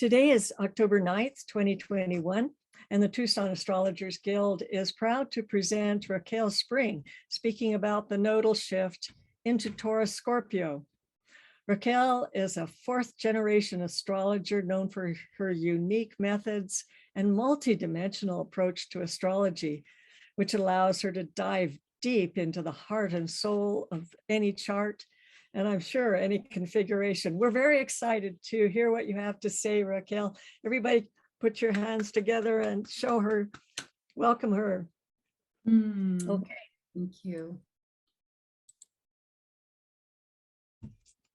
Today is October 9th, 2021, and the Tucson Astrologers Guild is proud to present Raquel Spring, speaking about the nodal shift into Taurus Scorpio. Raquel is a fourth-generation astrologer known for her unique methods and multidimensional approach to astrology, which allows her to dive deep into the heart and soul of any chart, and I'm sure any configuration. We're very excited to hear what you have to say, Raquel. Everybody put your hands together and show her, welcome her. Okay. Thank you.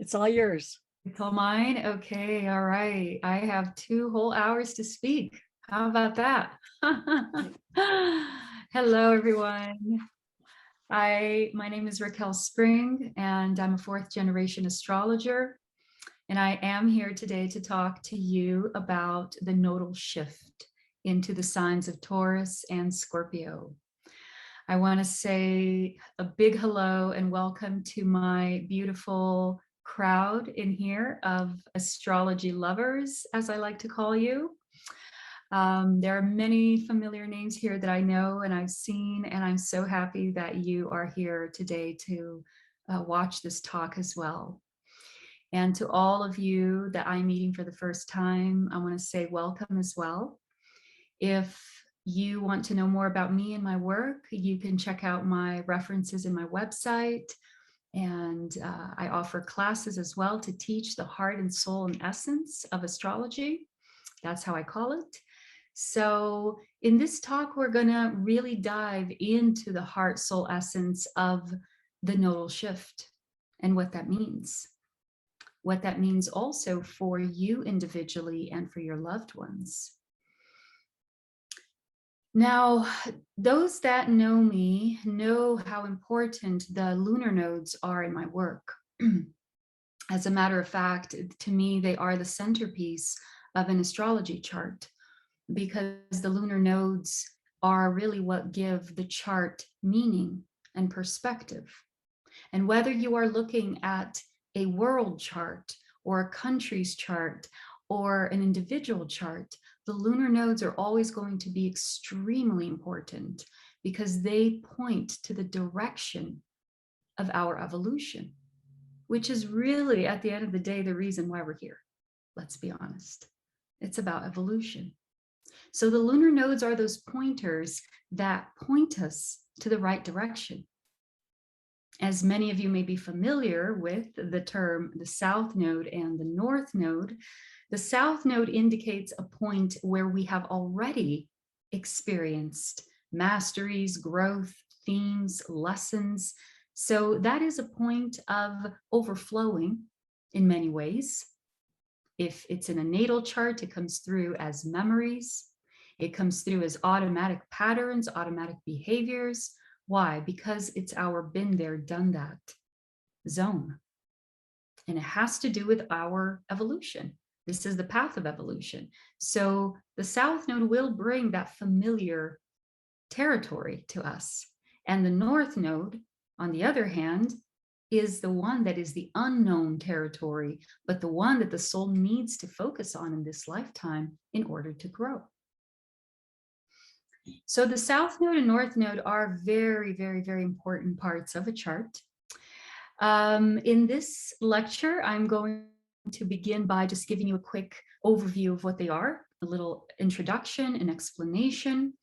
It's all yours. It's all mine? Okay, all right. I have 2 whole hours to speak. How about that? Hello, everyone. My name is Raquel Spring, and I'm a 4th-generation astrologer. And I am here today to talk to you about the nodal shift into the signs of Taurus and Scorpio. I want to say a big hello and welcome to my beautiful crowd in here of astrology lovers, as I like to call you. There are many familiar names here that I know and I've seen, and I'm so happy that you are here today to watch this talk as well. And to all of you that I'm meeting for the first time, I want to say welcome as well. If you want to know more about me and my work, you can check out my references in my website. And I offer classes as well to teach the heart and soul and essence of astrology. That's how I call it. So in this talk, we're going to really dive into the heart, soul essence of the nodal shift and what that means. What that means also for you individually and for your loved ones. Now, those that know me know how important the lunar nodes are in my work. As a matter of fact, to me, they are the centerpiece of an astrology chart, because the lunar nodes are really what give the chart meaning and perspective. And whether you are looking at a world chart or a country's chart or an individual chart, the lunar nodes are always going to be extremely important because they point to the direction of our evolution, which is really, at the end of the day, the reason why we're here. Let's be honest. It's about evolution. So the lunar nodes are those pointers that point us to the right direction. As many of you may be familiar with the term the South Node and the North Node, the South Node indicates a point where we have already experienced masteries, growth, themes, lessons. So that is a point of overflowing in many ways. If it's in a natal chart, it comes through as memories. It comes through as automatic patterns, automatic behaviors. Why? Because it's our been there, done that zone. And it has to do with our evolution. This is the path of evolution. So the South Node will bring that familiar territory to us. And the North Node, on the other hand, is the one that is the unknown territory, but the one that the soul needs to focus on in this lifetime in order to grow. So the South Node and North Node are very, very, very important parts of a chart. In this lecture, I'm going to begin by just giving you a quick overview of what they are, a little introduction and explanation,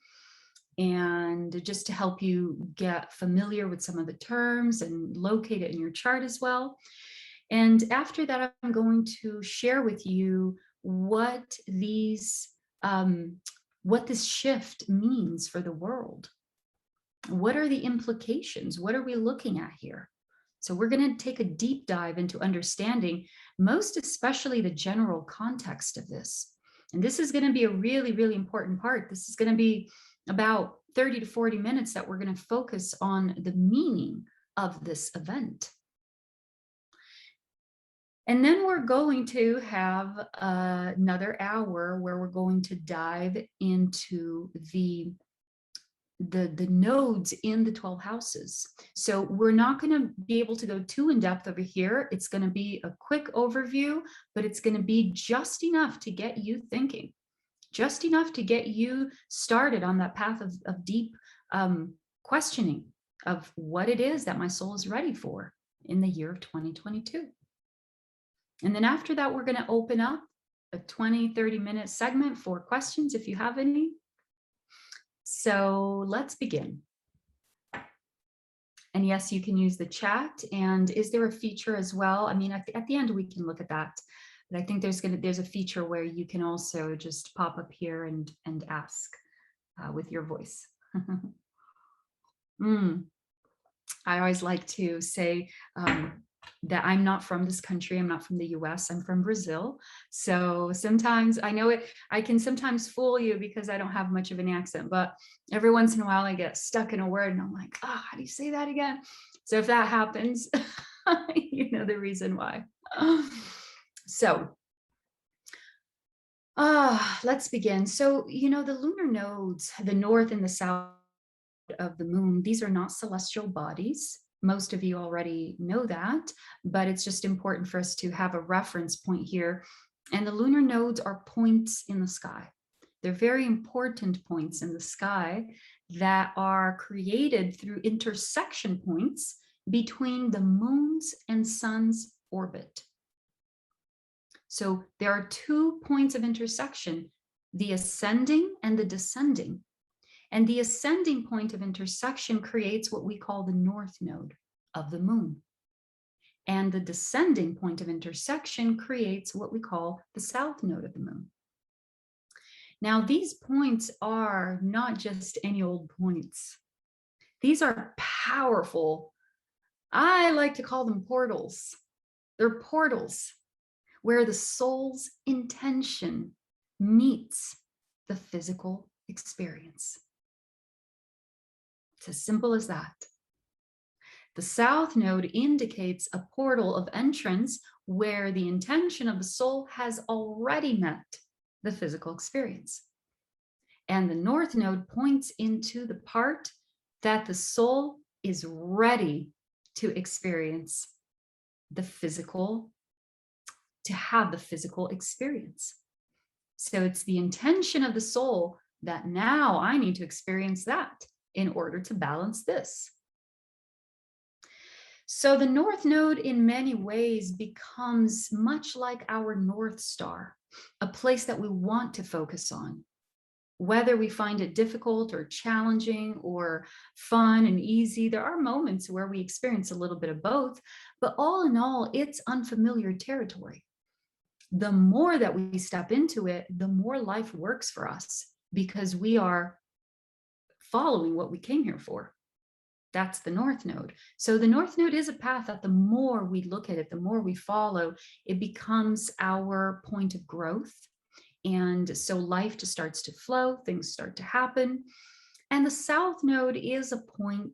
and just to help you get familiar with some of the terms and locate it in your chart as well. And after that, I'm going to share with you what this shift means for the world. What are the implications? What are we looking at here? So we're going to take a deep dive into understanding, most especially the general context of this. And this is going to be a really, really important part. This is going to be about 30 to 40 minutes that we're going to focus on the meaning of this event. And then we're going to have another hour where we're going to dive into the the nodes in the 12 houses. So we're not going to be able to go too in depth over here. It's going to be a quick overview, but it's going to be just enough to get you thinking, just enough to get you started on that path of deep questioning of what it is that my soul is ready for in the year of 2022. And then after that, we're going to open up a 20-30 minute segment for questions if you have any. So let's begin. And yes, you can use the chat. And is there a feature as well? I mean, at the end, we can look at that. But I think there's a feature where you can also just pop up here and ask with your voice. I always like to say that I'm not from this country. I'm not from the US. I'm from Brazil. So sometimes I know I can sometimes fool you because I don't have much of an accent, but every once in a while I get stuck in a word and I'm like, how do you say that again? So if that happens, you know the reason why. So let's begin. So, you know, the lunar nodes, the north and the south of the moon, these are not celestial bodies. Most of you already know that, but it's just important for us to have a reference point here. And the lunar nodes are points in the sky. They're very important points in the sky that are created through intersection points between the moon's and sun's orbit. So there are 2 points of intersection, the ascending and the descending. And the ascending point of intersection creates what we call the north node of the moon. And the descending point of intersection creates what we call the south node of the moon. Now, these points are not just any old points. These are powerful. I like to call them portals. They're portals where the soul's intention meets the physical experience. It's as simple as that. The south node indicates a portal of entrance where the intention of the soul has already met the physical experience. And the north node points into the part that the soul is ready to experience the physical, to have the physical experience. So it's the intention of the soul that now I need to experience that in order to balance this. So the north node in many ways becomes much like our North Star, a place that we want to focus on. Whether we find it difficult or challenging or fun and easy, there are moments where we experience a little bit of both, but all in all, it's unfamiliar territory. The more that we step into it, the more life works for us because we are following what we came here for. That's the north node. So the north node is a path that the more we look at it, the more we follow, it becomes our point of growth. And so life just starts to flow, things start to happen. And the south node is a point,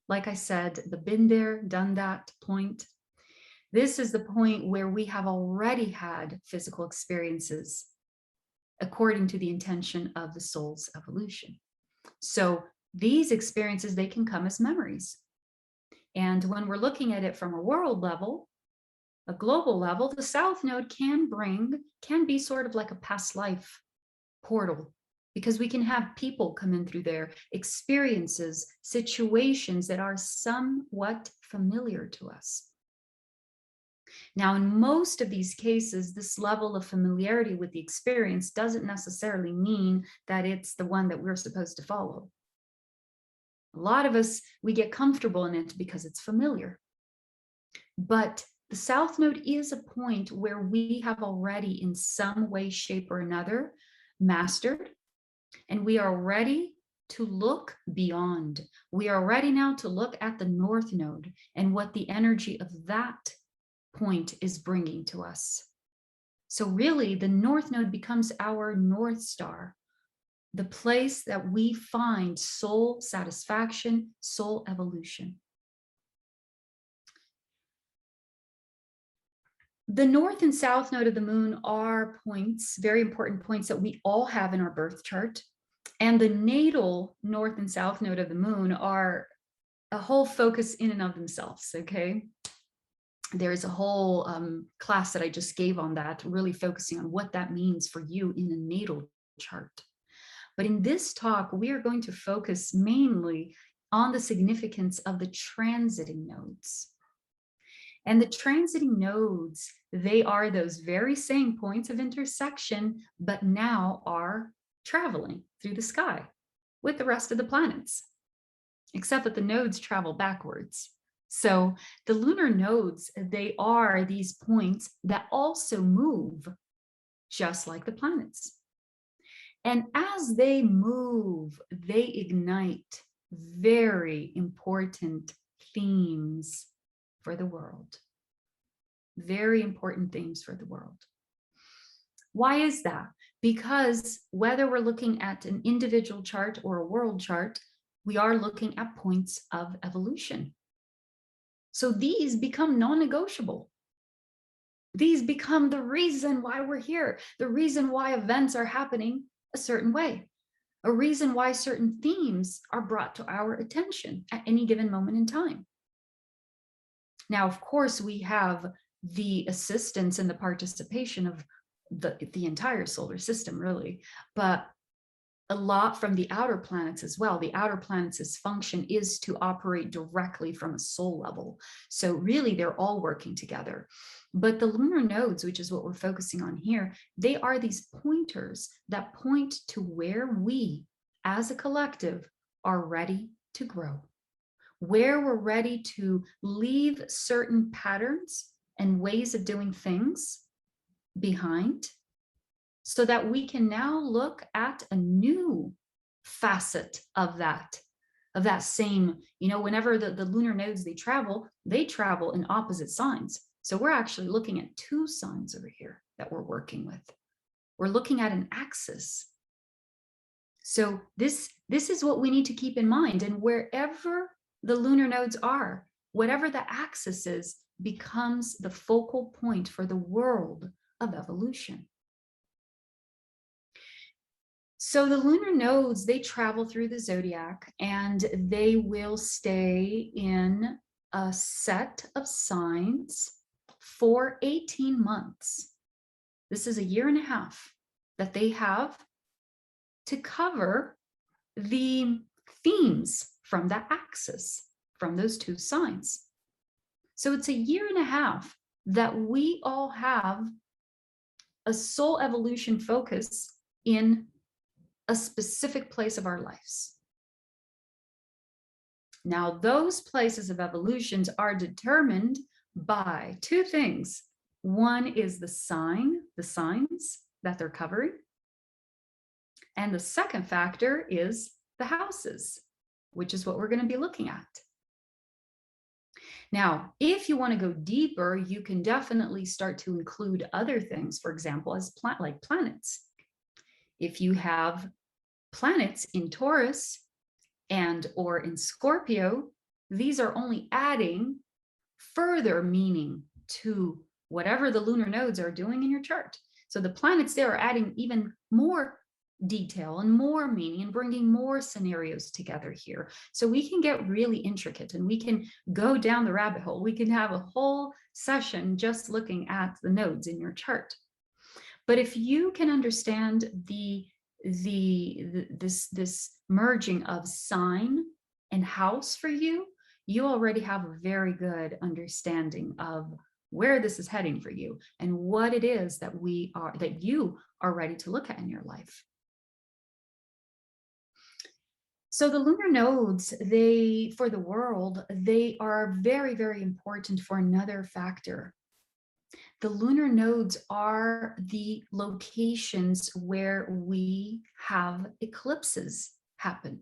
like I said, the been there, done that point. This is the point where we have already had physical experiences according to the intention of the soul's evolution. So these experiences, they can come as memories. And when we're looking at it from a world level, a global level, the south node can be sort of like a past life portal, because we can have people come in through there, experiences, situations that are somewhat familiar to us. Now, in most of these cases, this level of familiarity with the experience doesn't necessarily mean that it's the one that we're supposed to follow. A lot of us, we get comfortable in it because it's familiar. But the south node is a point where we have already, in some way, shape, or another, mastered, and we are ready to look beyond. We are ready now to look at the north node and what the energy of that point is bringing to us. So really, the north node becomes our North Star, the place that we find soul satisfaction, soul evolution. The north and south node of the moon are points, very important points that we all have in our birth chart. And the natal north and south node of the moon are a whole focus in and of themselves, okay? There's a whole class that I just gave on that, really focusing on what that means for you in a natal chart. But in this talk, we are going to focus mainly on the significance of the transiting nodes. And the transiting nodes, they are those very same points of intersection, but now are traveling through the sky with the rest of the planets, except that the nodes travel backwards. So the lunar nodes, they are these points that also move just like the planets. And as they move, they ignite very important themes for the world. Very important themes for the world. Why is that? Because whether we're looking at an individual chart or a world chart, we are looking at points of evolution. So these become non-negotiable. These become the reason why we're here, the reason why events are happening a certain way, a reason why certain themes are brought to our attention at any given moment in time. Now, of course, we have the assistance and the participation of the entire solar system, really, but a lot from the outer planets as well. The outer planets' function is to operate directly from a soul level. So really, they're all working together. But the lunar nodes, which is what we're focusing on here, they are these pointers that point to where we, as a collective, are ready to grow, where we're ready to leave certain patterns and ways of doing things behind, so that we can now look at a new facet of that same, whenever the lunar nodes, they travel in opposite signs. So we're actually looking at two signs over here that we're working with. We're looking at an axis. So this is what we need to keep in mind. And wherever the lunar nodes are, whatever the axis is, becomes the focal point for the world of evolution. So the lunar nodes, they travel through the zodiac and they will stay in a set of signs for 18 months. This is a year and a half that they have to cover the themes from that axis, from those two signs. So it's a year and a half that we all have a soul evolution focus in a specific place of our lives. Now, those places of evolutions are determined by two things. One is the signs that they're covering. And the second factor is the houses, which is what we're going to be looking at. Now, if you want to go deeper, you can definitely start to include other things, for example, as like planets. If you have planets in Taurus or in Scorpio, these are only adding further meaning to whatever the lunar nodes are doing in your chart. So the planets there are adding even more detail and more meaning and bringing more scenarios together here. So we can get really intricate and we can go down the rabbit hole. We can have a whole session just looking at the nodes in your chart. But if you can understand this merging of sign and house for you, you already have a very good understanding of where this is heading for you and what it is that you are ready to look at in your life. So the lunar nodes, for the world, they are very, very important for another factor. The lunar nodes are the locations where we have eclipses happen.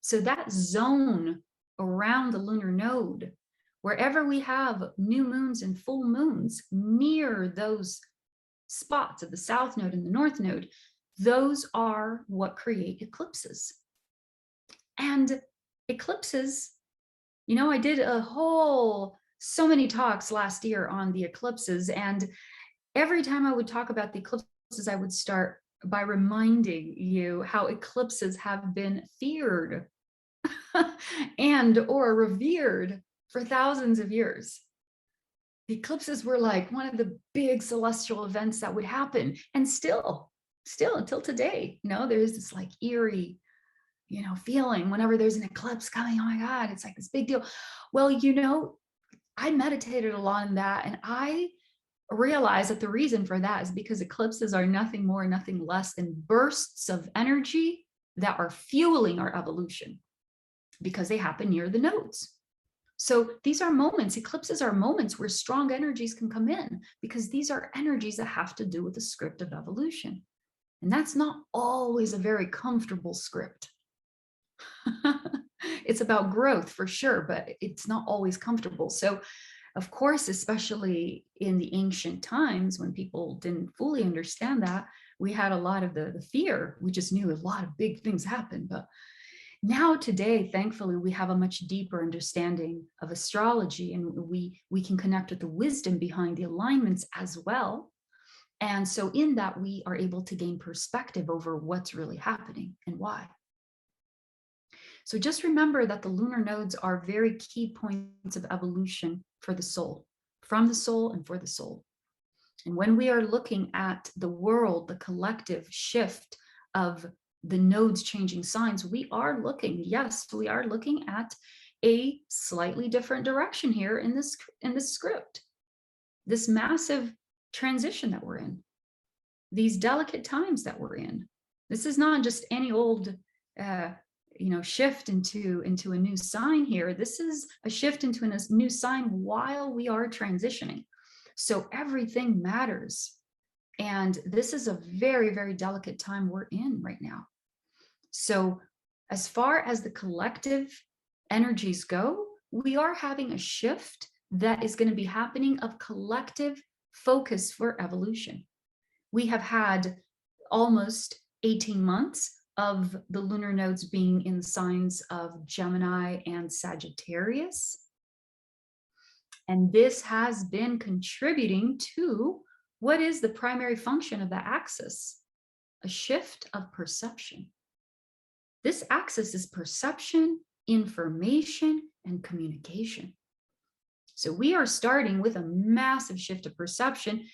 So that zone around the lunar node, wherever we have new moons and full moons near those spots of the south node and the north node, those are what create eclipses. And eclipses, I did so many talks last year on the eclipses, and every time I would talk about the eclipses, I would start by reminding you how eclipses have been feared and or revered for thousands of years. The eclipses were like one of the big celestial events that would happen, and still until today, there's this like eerie, feeling whenever there's an eclipse coming. Oh my God, it's like this big deal. Well, I meditated a lot on that, and I realized that the reason for that is because eclipses are nothing more, nothing less than bursts of energy that are fueling our evolution, because they happen near the nodes. So these are moments, eclipses are moments where strong energies can come in, because these are energies that have to do with the script of evolution. And that's not always a very comfortable script. It's about growth for sure, but it's not always comfortable. So of course, especially in the ancient times when people didn't fully understand that, we had a lot of the fear. We just knew a lot of big things happened. But now today, thankfully, we have a much deeper understanding of astrology, and we can connect with the wisdom behind the alignments as well. And so in that, we are able to gain perspective over what's really happening and why. So just remember that the lunar nodes are very key points of evolution for the soul, from the soul and for the soul. And when we are looking at the world, the collective shift of the nodes changing signs, we are looking at a slightly different direction here in this script, this massive transition that we're in, these delicate times that we're in. This is not just any old shift into a new sign here. This is a shift into a new sign while we are transitioning. So everything matters. And this is a very, very delicate time we're in right now. So as far as the collective energies go, we are having a shift that is going to be happening of collective focus for evolution. We have had almost 18 months of the lunar nodes being in signs of Gemini and Sagittarius. And this has been contributing to what is the primary function of the axis? A shift of perception. This axis is perception, information, and communication. So we are starting with a massive shift of perception,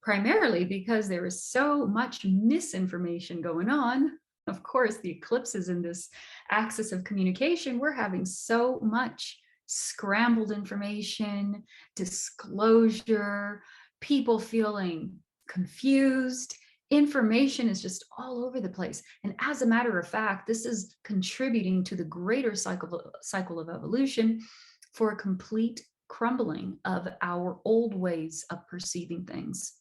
primarily because there is so much misinformation going on. Of course, the eclipses in this axis of communication, we're having so much scrambled information, disclosure, people feeling confused. Information is just all over the place. And as a matter of fact, this is contributing to the greater cycle of evolution for a complete crumbling of our old ways of perceiving things.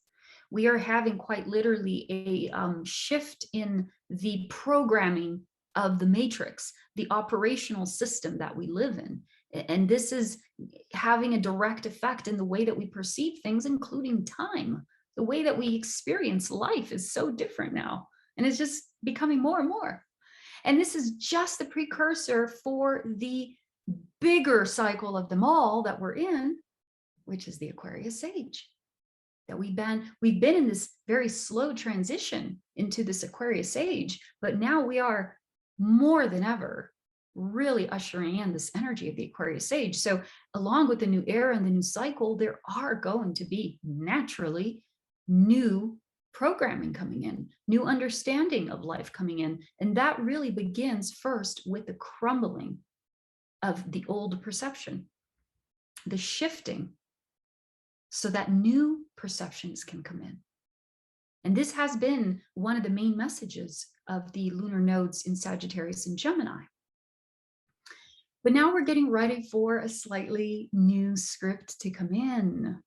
We are having quite literally a shift in the programming of the matrix, the operational system that we live in. And this is having a direct effect in the way that we perceive things, including time. The way that we experience life is so different now, and it's just becoming more and more. And this is just the precursor for the bigger cycle of them all that we're in, which is the Aquarius age. That we've been in this very slow transition into this Aquarius age, but now we are more than ever really ushering in this energy of the Aquarius age. So along with the new era and the new cycle, there are going to be naturally new programming coming in, new understanding of life coming in. And that really begins first with the crumbling of the old perception, the shifting, so that new perceptions can come in. And this has been one of the main messages of the lunar nodes in Sagittarius and Gemini. But now we're getting ready for a slightly new script to come in.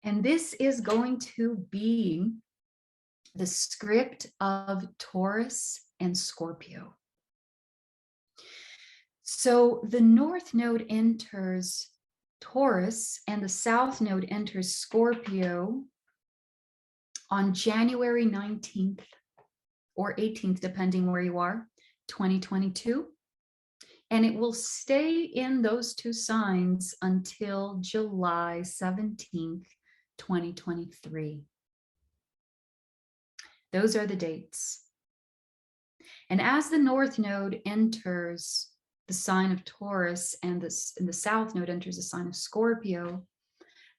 And this is going to be the script of Taurus and Scorpio. So the North Node enters Taurus and the South Node enters Scorpio on January 19th or 18th, depending where you are, 2022. And it will stay in those two signs until July 17th, 2023. Those are the dates. And as the North Node enters the sign of Taurus and the South Node enters the sign of Scorpio,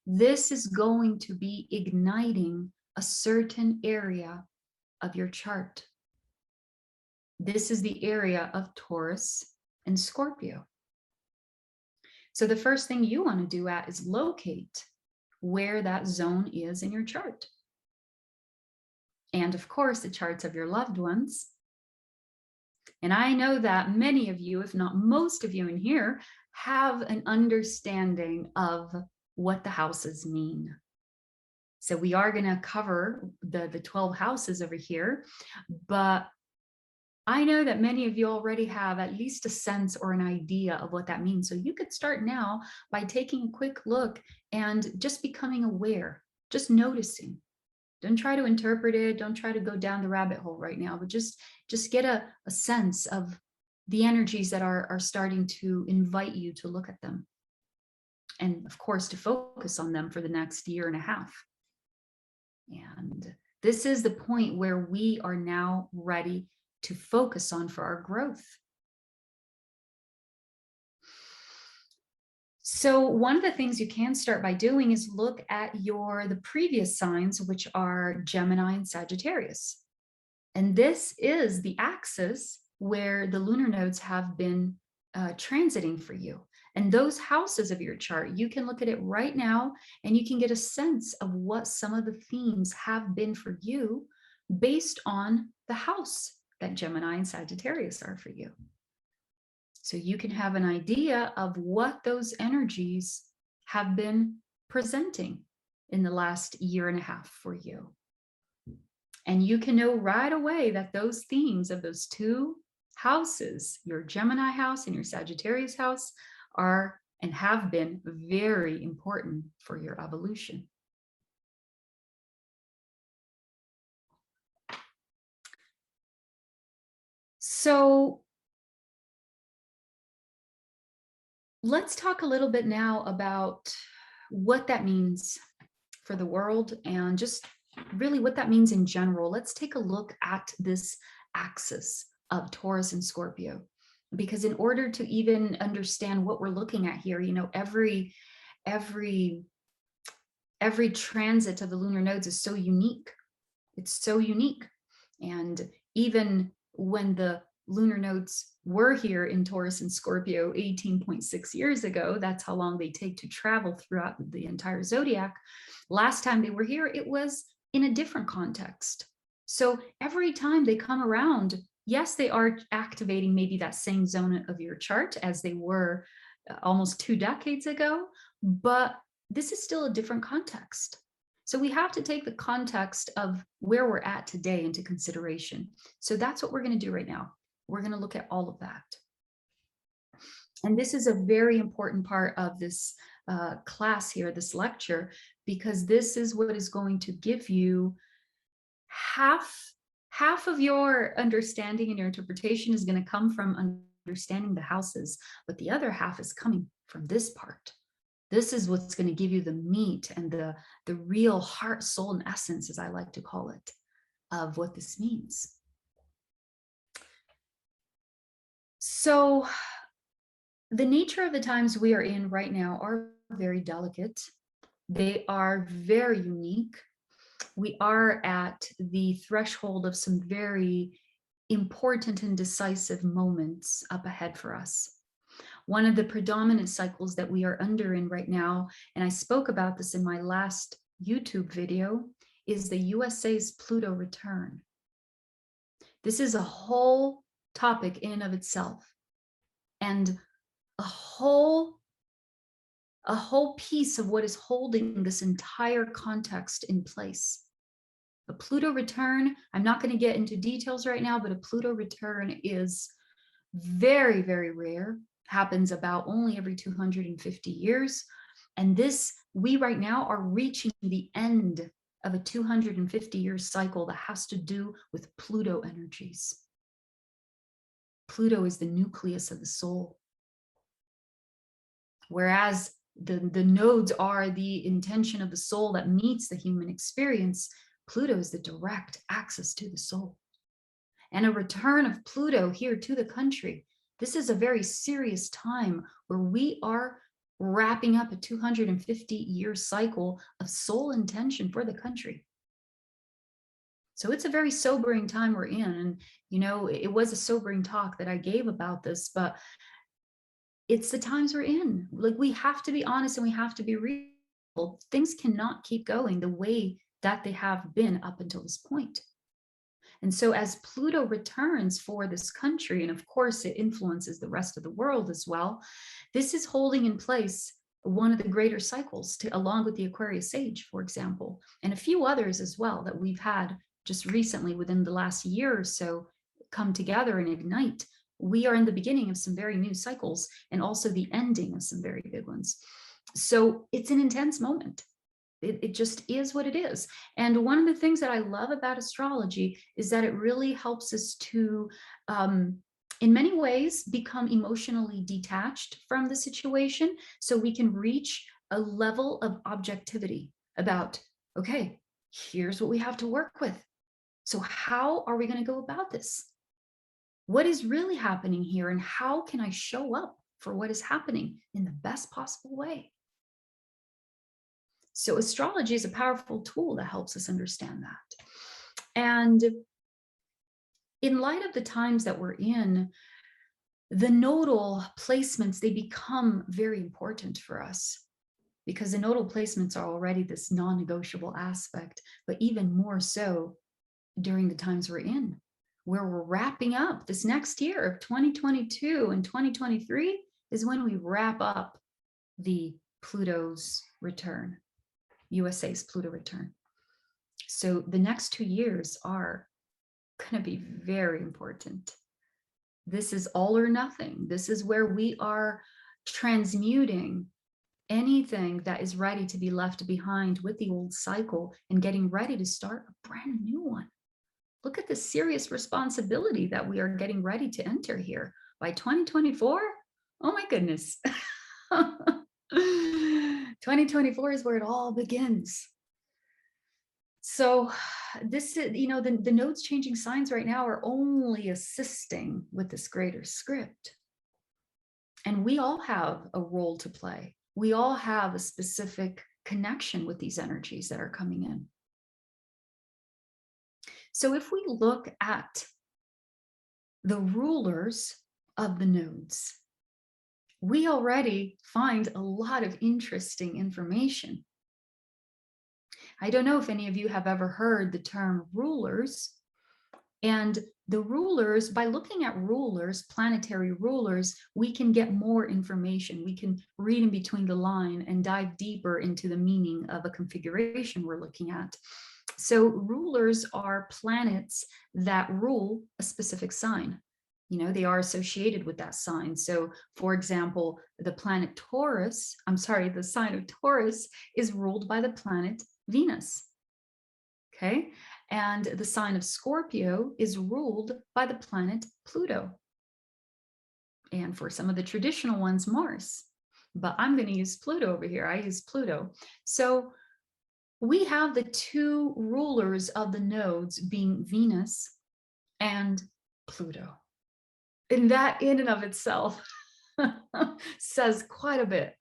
this is going to be igniting a certain area of your chart. This is the area of Taurus and Scorpio. So the first thing you want to do is locate where that zone is in your chart. And of course, the charts of your loved ones. And I know that many of you, if not most of you in here, have an understanding of what the houses mean. So we are going to cover the 12 houses over here, but I know that many of you already have at least a sense or an idea of what that means. So you could start now by taking a quick look and just becoming aware, just noticing. Don't try to interpret it. Don't try to go down the rabbit hole right now, but just get a sense of the energies that are starting to invite you to look at them. And of course, to focus on them for the next year and a half. And this is the point where we are now ready to focus on for our growth. So one of the things you can start by doing is look at the previous signs, which are Gemini and Sagittarius. And this is the axis where the lunar nodes have been transiting for you. And those houses of your chart, you can look at it right now and you can get a sense of what some of the themes have been for you based on the house that Gemini and Sagittarius are for you. So you can have an idea of what those energies have been presenting in the last year and a half for you. And you can know right away that those themes of those two houses, your Gemini house and your Sagittarius house, are and have been very important for your evolution. So let's talk a little bit now about what that means for the world and just really what that means in general. Let's take a look at this axis of Taurus and Scorpio, because in order to even understand what we're looking at here, you know, every transit of the lunar nodes is so unique. It's so unique. And even when the lunar nodes were here in Taurus and Scorpio 18.6 years ago, that's how long they take to travel throughout the entire zodiac. Last time they were here, it was in a different context. So every time they come around, yes, they are activating maybe that same zone of your chart as they were almost 2 decades ago, but this is still a different context. So we have to take the context of where we're at today into consideration. So that's what we're going to do right now. We're going to look at all of that. And this is a very important part of this class here, this lecture, because this is what is going to give you half of your understanding and your interpretation is going to come from understanding the houses, but the other half is coming from this part. This is what's going to give you the meat and the real heart, soul, and essence, as I like to call it, of what this means. So the nature of the times we are in right now are very delicate. They are very unique. We are at the threshold of some very important and decisive moments up ahead for us. One of the predominant cycles that we are under in right now, and I spoke about this in my last YouTube video, is the USA's Pluto return. This is a whole topic in and of itself, and a whole piece of what is holding this entire context in place. A Pluto return, I'm not going to get into details right now, but a Pluto return is very, very rare. Happens about only every 250 years. And we right now are reaching the end of a 250-year cycle that has to do with Pluto energies. Pluto is the nucleus of the soul. Whereas the nodes are the intention of the soul that meets the human experience. Pluto is the direct access to the soul. And a return of Pluto here to the country, this is a very serious time where we are wrapping up a 250-year cycle of soul intention for the country. So it's a very sobering time we're in. And, you know, it was a sobering talk that I gave about this, but it's the times we're in. Like, we have to be honest and we have to be real. Things cannot keep going the way that they have been up until this point. And so as Pluto returns for this country, and of course it influences the rest of the world as well, this is holding in place one of the greater cycles, along with the Aquarius age, for example, and a few others as well that we've had just recently within the last year or so come together and ignite. We are in the beginning of some very new cycles and also the ending of some very big ones. So it's an intense moment. It just is what it is. And one of the things that I love about astrology is that it really helps us to, in many ways, become emotionally detached from the situation, so we can reach a level of objectivity about, okay, here's what we have to work with. So how are we going to go about this? What is really happening here, and how can I show up for what is happening in the best possible way? So astrology is a powerful tool that helps us understand that. And in light of the times that we're in, the nodal placements, they become very important for us, because the nodal placements are already this non-negotiable aspect, but even more so during the times we're in, where we're wrapping up this next year of 2022, and 2023 is when we wrap up the Pluto's return. USA's Pluto return. So the next 2 years are going to be very important. This is all or nothing. This is where we are transmuting anything that is ready to be left behind with the old cycle and getting ready to start a brand new one. Look at the serious responsibility that we are getting ready to enter here by 2024. Oh my goodness. 2024 is where it all begins. So this is, you know, the nodes changing signs right now are only assisting with this greater script. And we all have a role to play. We all have a specific connection with these energies that are coming in. So if we look at the rulers of the nodes, we already find a lot of interesting information. I don't know if any of you have ever heard the term rulers. And the rulers, by looking at rulers, planetary rulers, we can get more information. We can read in between the line and dive deeper into the meaning of a configuration we're looking at. So rulers are planets that rule a specific sign. You know, they are associated with that sign. So for example, the planet Taurus, the sign of Taurus is ruled by the planet Venus. Okay. And the sign of Scorpio is ruled by the planet Pluto. And for some of the traditional ones, Mars. But I'm going to use Pluto over here. I use Pluto. So we have the two rulers of the nodes being Venus and Pluto. And that in and of itself says quite a bit.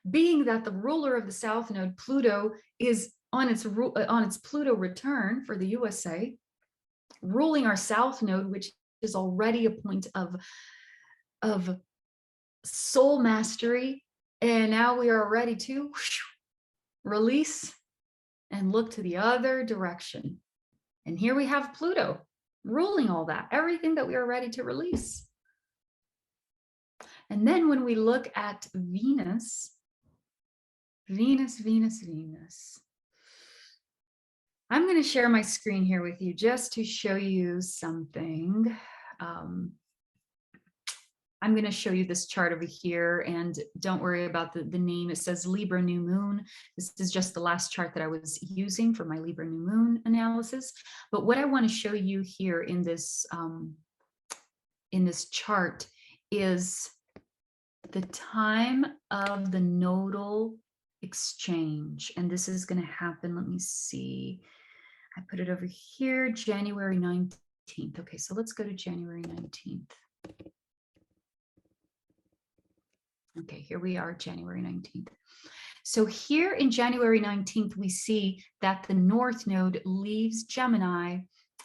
Being that the ruler of the South Node, Pluto, is on its Pluto return for the USA, ruling our South Node, which is already a point of soul mastery. And now we are ready to release and look to the other direction. And here we have Pluto ruling all that, everything that we are ready to release. And then when we look at Venus, I'm going to share my screen here with you just to show you something. I'm going to show you this chart over here, and don't worry about the name. It says Libra New Moon. This is just the last chart that I was using for my Libra New Moon analysis. But what I want to show you here in this chart is the time of the nodal exchange. And this is going to happen. Let me see. I put it over here, January 19th. Okay, so let's go to January 19th. Okay, here we are, January 19th. So here in January 19th, we see that the North Node leaves Gemini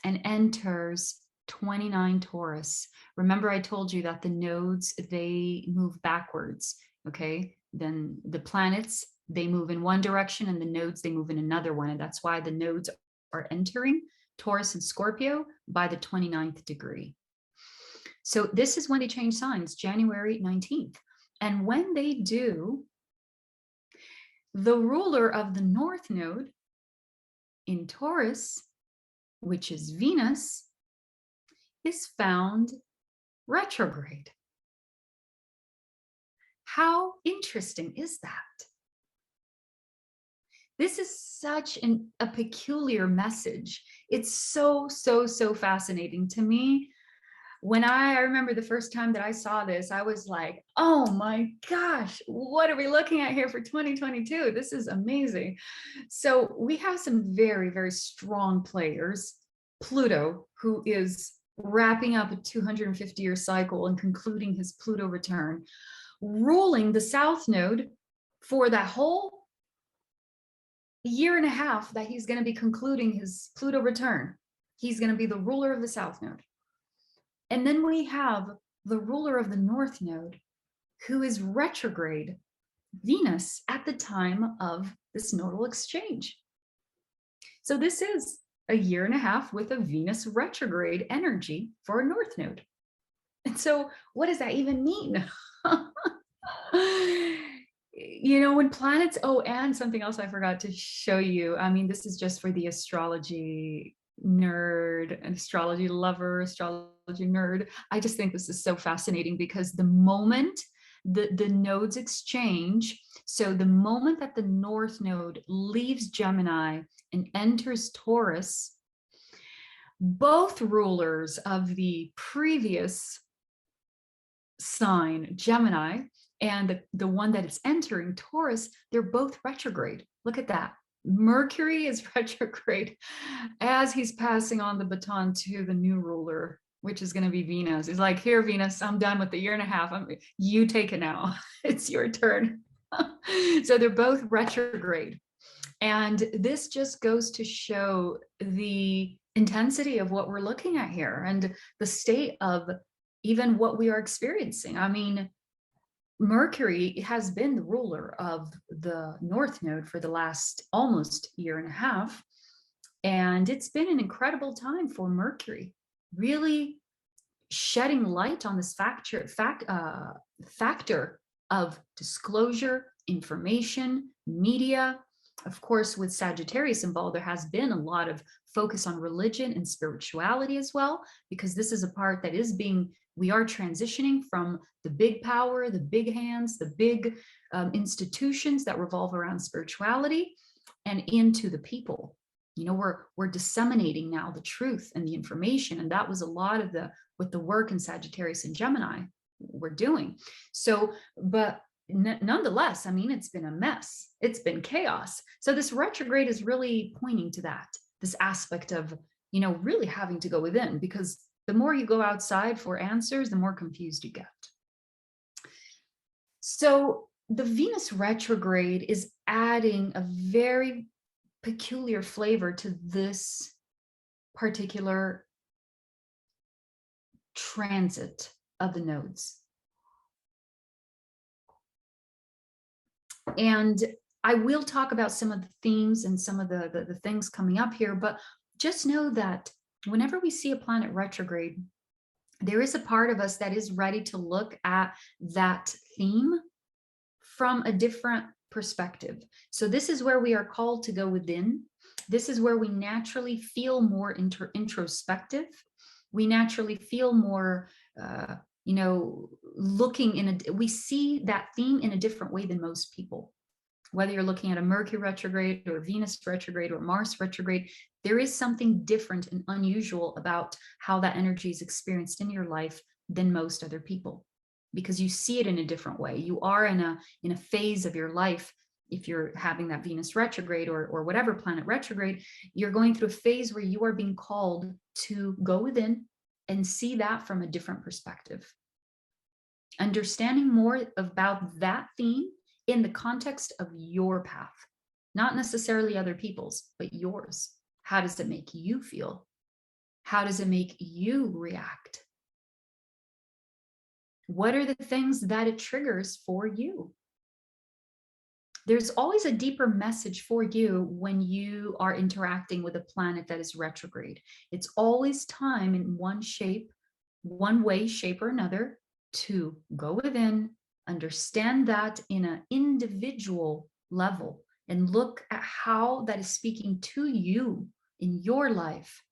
and enters 29 Taurus. Remember, I told you that the nodes, they move backwards, okay? Then the planets, they move in one direction, and the nodes, they move in another one. And that's why the nodes are entering Taurus and Scorpio by the 29th degree. So this is when they change signs, January 19th. And when they do, the ruler of the North Node in Taurus, which is Venus, is found retrograde. How interesting is that? This is such a peculiar message. It's so fascinating to me. When I remember the first time that I saw this, I was like, oh my gosh, what are we looking at here for 2022? This is amazing. So we have some very strong players. Pluto, who is wrapping up a 250-year cycle and concluding his Pluto return, ruling the South Node for that whole year and a half that he's going to be concluding his Pluto return. He's going to be the ruler of the South Node. And then we have the ruler of the North Node, who is retrograde, Venus, at the time of this nodal exchange. So this is a year and a half with a Venus retrograde energy for a North Node. And so what does that even mean? You know, when planets, oh, and something else I forgot to show you. I mean, this is just for the astrology nerd, an astrology lover, astrology nerd. I just think this is so fascinating because the moment the nodes exchange, so the moment that the North Node leaves Gemini and enters Taurus, both rulers of the previous sign, Gemini, and the one that is entering, Taurus, they're both retrograde. Look at that. Mercury is retrograde as he's passing on the baton to the new ruler, which is going to be Venus. He's like, here, Venus, I'm done with the year and a half. You take it now. It's your turn. So they're both retrograde. And this just goes to show the intensity of what we're looking at here and the state of even what we are experiencing. I mean, Mercury has been the ruler of the North Node for the last almost year and a half. And it's been an incredible time for Mercury, really shedding light on this factor of disclosure, information, media. Of course, with Sagittarius involved, there has been a lot of focus on religion and spirituality as well, because this is a part that is we are transitioning from the big power, the big hands, the big institutions that revolve around spirituality and into the people. You know, we're disseminating now the truth and the information. And that was a lot of what the work in Sagittarius and Gemini we're doing. So, but nonetheless, I mean, it's been a mess. It's been chaos. So this retrograde is really pointing to that, this aspect of, you know, really having to go within, because the more you go outside for answers, the more confused you get. So the Venus retrograde is adding a very peculiar flavor to this particular transit of the nodes. And I will talk about some of the themes and some of the things coming up here, but just know that whenever we see a planet retrograde, there is a part of us that is ready to look at that theme from a different perspective. So this is where we are called to go within. This is where we naturally feel more introspective. We naturally feel more, you know, looking we see that theme in a different way than most people. Whether you're looking at a Mercury retrograde or Venus retrograde or Mars retrograde, there is something different and unusual about how that energy is experienced in your life than most other people. because you see it in a different way. You are in a phase of your life. If you're having that Venus retrograde or whatever planet retrograde, you're going through a phase where you are being called to go within and see that from a different perspective. Understanding more about that theme in the context of your path, not necessarily other people's, but yours. How does it make you feel? How does it make you react? What are the things that it triggers for you? There's always a deeper message for you when you are interacting with a planet that is retrograde. It's always time in one way, shape, or another to go within, understand that in an individual level, and look at how that is speaking to you in your life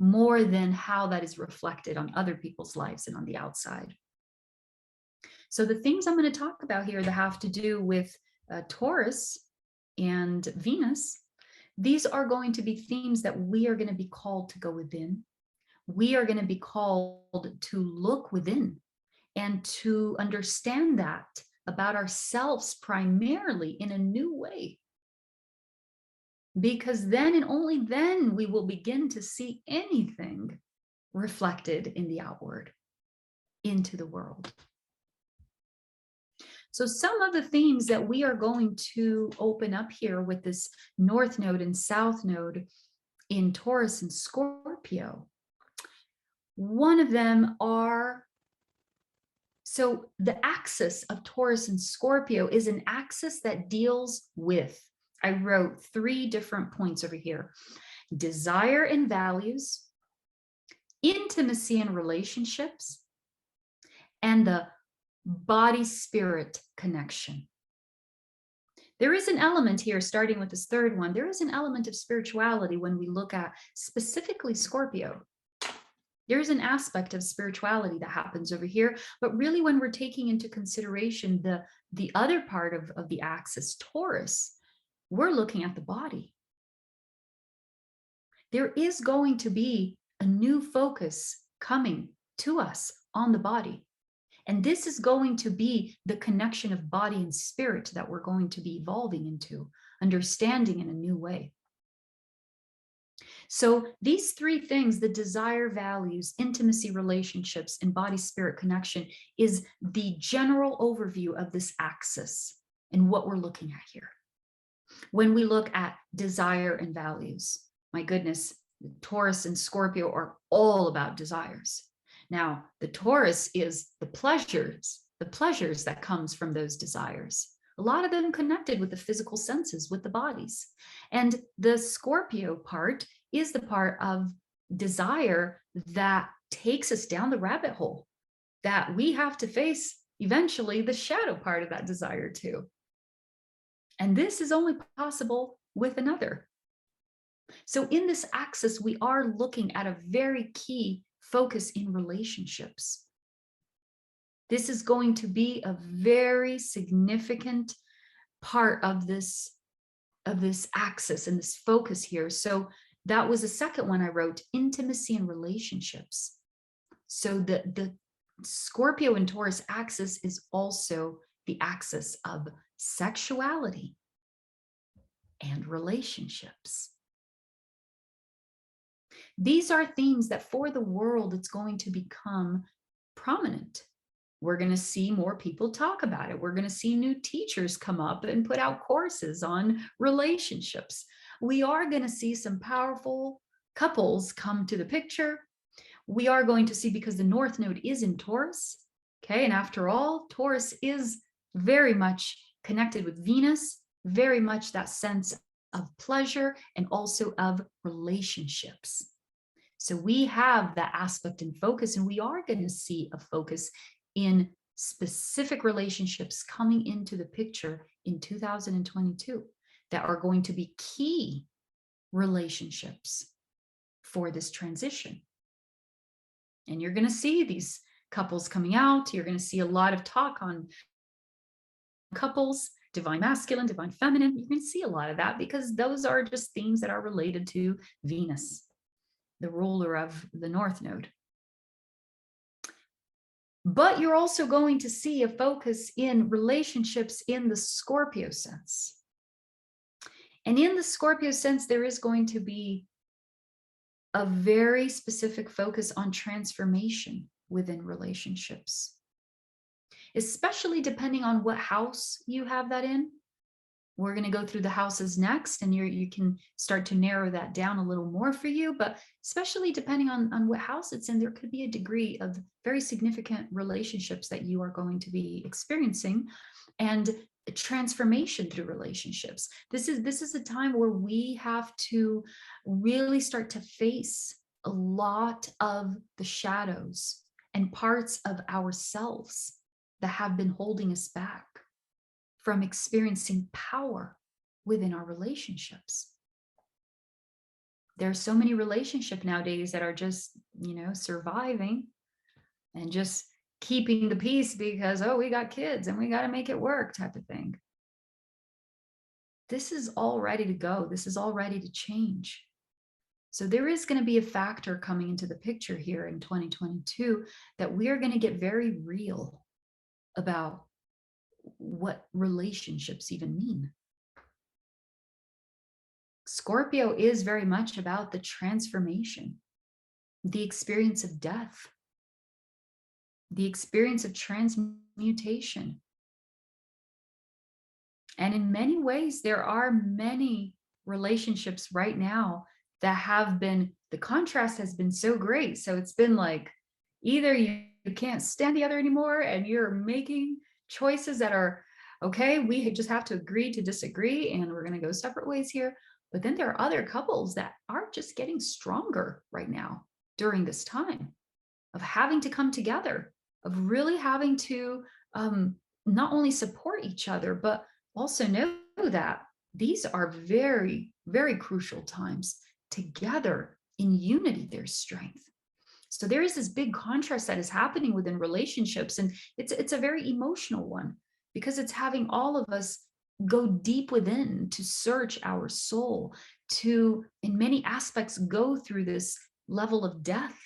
more than how that is reflected on other people's lives and on the outside. So the things I'm going to talk about here that have to do with Taurus and Venus, these are going to be themes that we are going to be called to go within. We are going to be called to look within and to understand that about ourselves primarily in a new way. Because then and only then we will begin to see anything reflected in the outward, into the world. So some of the themes that we are going to open up here with this North Node and South Node in Taurus and Scorpio, one of them are, so the axis of Taurus and Scorpio is an axis that deals with, I wrote 3 different points over here: desire and values, intimacy and relationships, and the body-spirit connection. There is an element here, starting with this third one, there is an element of spirituality when we look at specifically Scorpio. There's an aspect of spirituality that happens over here, but really when we're taking into consideration the other part of the axis, Taurus, we're looking at the body. There is going to be a new focus coming to us on the body. And this is going to be the connection of body and spirit that we're going to be evolving into, understanding in a new way. So these 3 things, the desire, values, intimacy, relationships, and body-spirit connection, is the general overview of this axis and what we're looking at here. When we look at desire and values, my goodness, Taurus and Scorpio are all about desires. Now, the Taurus is the pleasures that comes from those desires. A lot of them connected with the physical senses, with the bodies. And the Scorpio part is the part of desire that takes us down the rabbit hole, that we have to face eventually the shadow part of that desire too. And this is only possible with another. So in this axis, we are looking at a very key focus in relationships. This is going to be a very significant part of this axis and this focus here. So that was the second one I wrote, intimacy and relationships. So the Scorpio and Taurus axis is also the axis of sexuality and relationships. These are themes that for the world, it's going to become prominent. We're going to see more people talk about it. We're going to see new teachers come up and put out courses on relationships. We are going to see some powerful couples come to the picture. We are going to see, because the North Node is in Taurus, okay? And after all, Taurus is very much connected with Venus, very much that sense of pleasure and also of relationships. So we have that aspect in focus, and we are going to see a focus in specific relationships coming into the picture in 2022 that are going to be key relationships for this transition. And you're going to see these couples coming out. You're going to see a lot of talk on couples, divine masculine, divine feminine. You can see a lot of that because those are just themes that are related to Venus, the ruler of the North Node. But you're also going to see a focus in relationships in the Scorpio sense. And in the Scorpio sense, there is going to be a very specific focus on transformation within relationships, especially depending on what house you have that in. We're going to go through the houses next, and you can start to narrow that down a little more for you. But especially depending on what house it's in, there could be a degree of very significant relationships that you are going to be experiencing, and transformation through relationships. This is a time where we have to really start to face a lot of the shadows and parts of ourselves that have been holding us back from experiencing power within our relationships. There are so many relationships nowadays that are just, surviving and just keeping the peace because, oh, we got kids and we got to make it work type of thing. This is all ready to go. This is all ready to change. So there is going to be a factor coming into the picture here in 2022 that we are going to get very real about what relationships even mean. Scorpio is very much about the transformation, the experience of death, the experience of transmutation. And in many ways, there are many relationships right now that have been, the contrast has been so great. So it's been like, either you can't stand the other anymore and you're making choices that are, okay, we just have to agree to disagree and we're going to go separate ways here. But then there are other couples that are just getting stronger right now during this time of having to come together, of really having to not only support each other, but also know that these are very, very crucial times. Together in unity, there's strength. So there is this big contrast that is happening within relationships, and it's a very emotional one because it's having all of us go deep within to search our soul, to in many aspects go through this level of death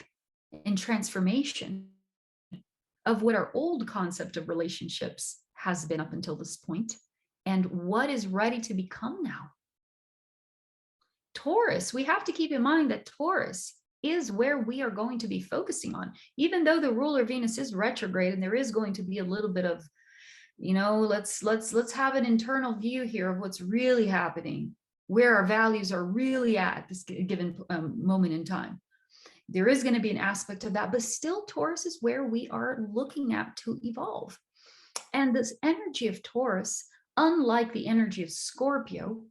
and transformation of what our old concept of relationships has been up until this point and what is ready to become now. Taurus, we have to keep in mind that Taurus is where we are going to be focusing on, even though the ruler Venus is retrograde and there is going to be a little bit of, let's have an internal view here of what's really happening, where our values are really at this given moment in time. There is going to be an aspect of that, but still Taurus is where we are looking at to evolve. And this energy of Taurus, unlike the energy of Scorpio,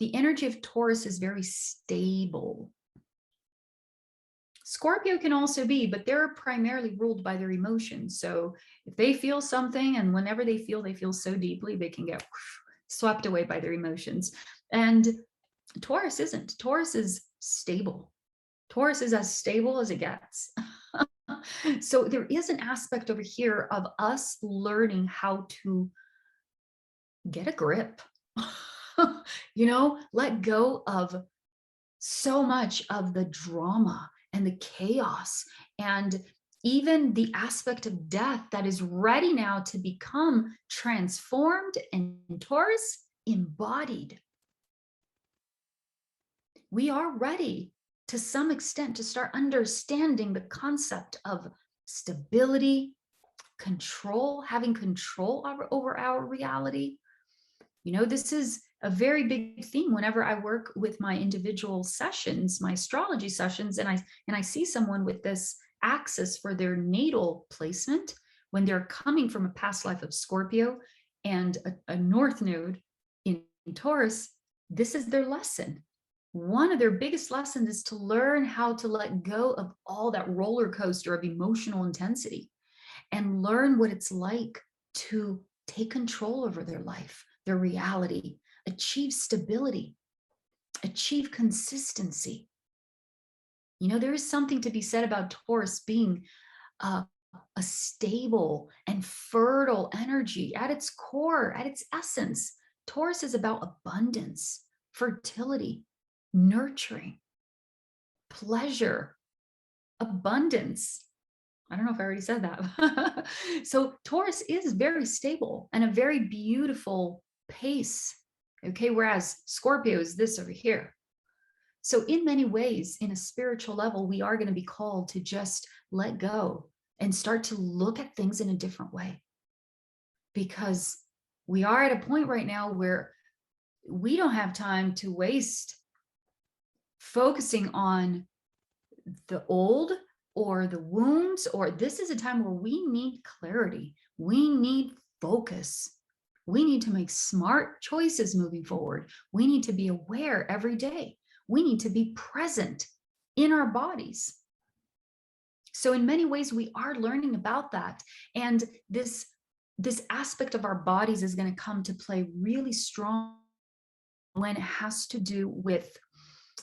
the energy of Taurus is very stable. Scorpio can also be, but they're primarily ruled by their emotions. So if they feel something, and whenever they feel so deeply, they can get swept away by their emotions. And Taurus isn't. Taurus is stable. Taurus is as stable as it gets. So there is an aspect over here of us learning how to get a grip, let go of so much of the drama and the chaos and even the aspect of death that is ready now to become transformed and Taurus embodied. We are ready to some extent to start understanding the concept of stability, control, having control over our reality. This is a very big theme whenever I work with my individual sessions, my astrology sessions, and I see someone with this axis for their natal placement when they're coming from a past life of Scorpio and a north node in Taurus. This is their lesson. One of their biggest lessons is to learn how to let go of all that roller coaster of emotional intensity and learn what it's like to take control over their life, their reality, achieve stability, achieve consistency. There is something to be said about Taurus being a stable and fertile energy at its core, at its essence. Taurus is about abundance, fertility, nurturing, pleasure, abundance. I don't know if I already said that. So Taurus is very stable and a very beautiful pace. Okay. Whereas Scorpio is this over here. So in many ways, in a spiritual level, we are going to be called to just let go and start to look at things in a different way. Because we are at a point right now where we don't have time to waste focusing on the old or the wounds, or this is a time where we need clarity. We need focus. We need to make smart choices moving forward. We need to be aware every day. We need to be present in our bodies. So in many ways, we are learning about that. And this aspect of our bodies is going to come to play really strong when it has to do with,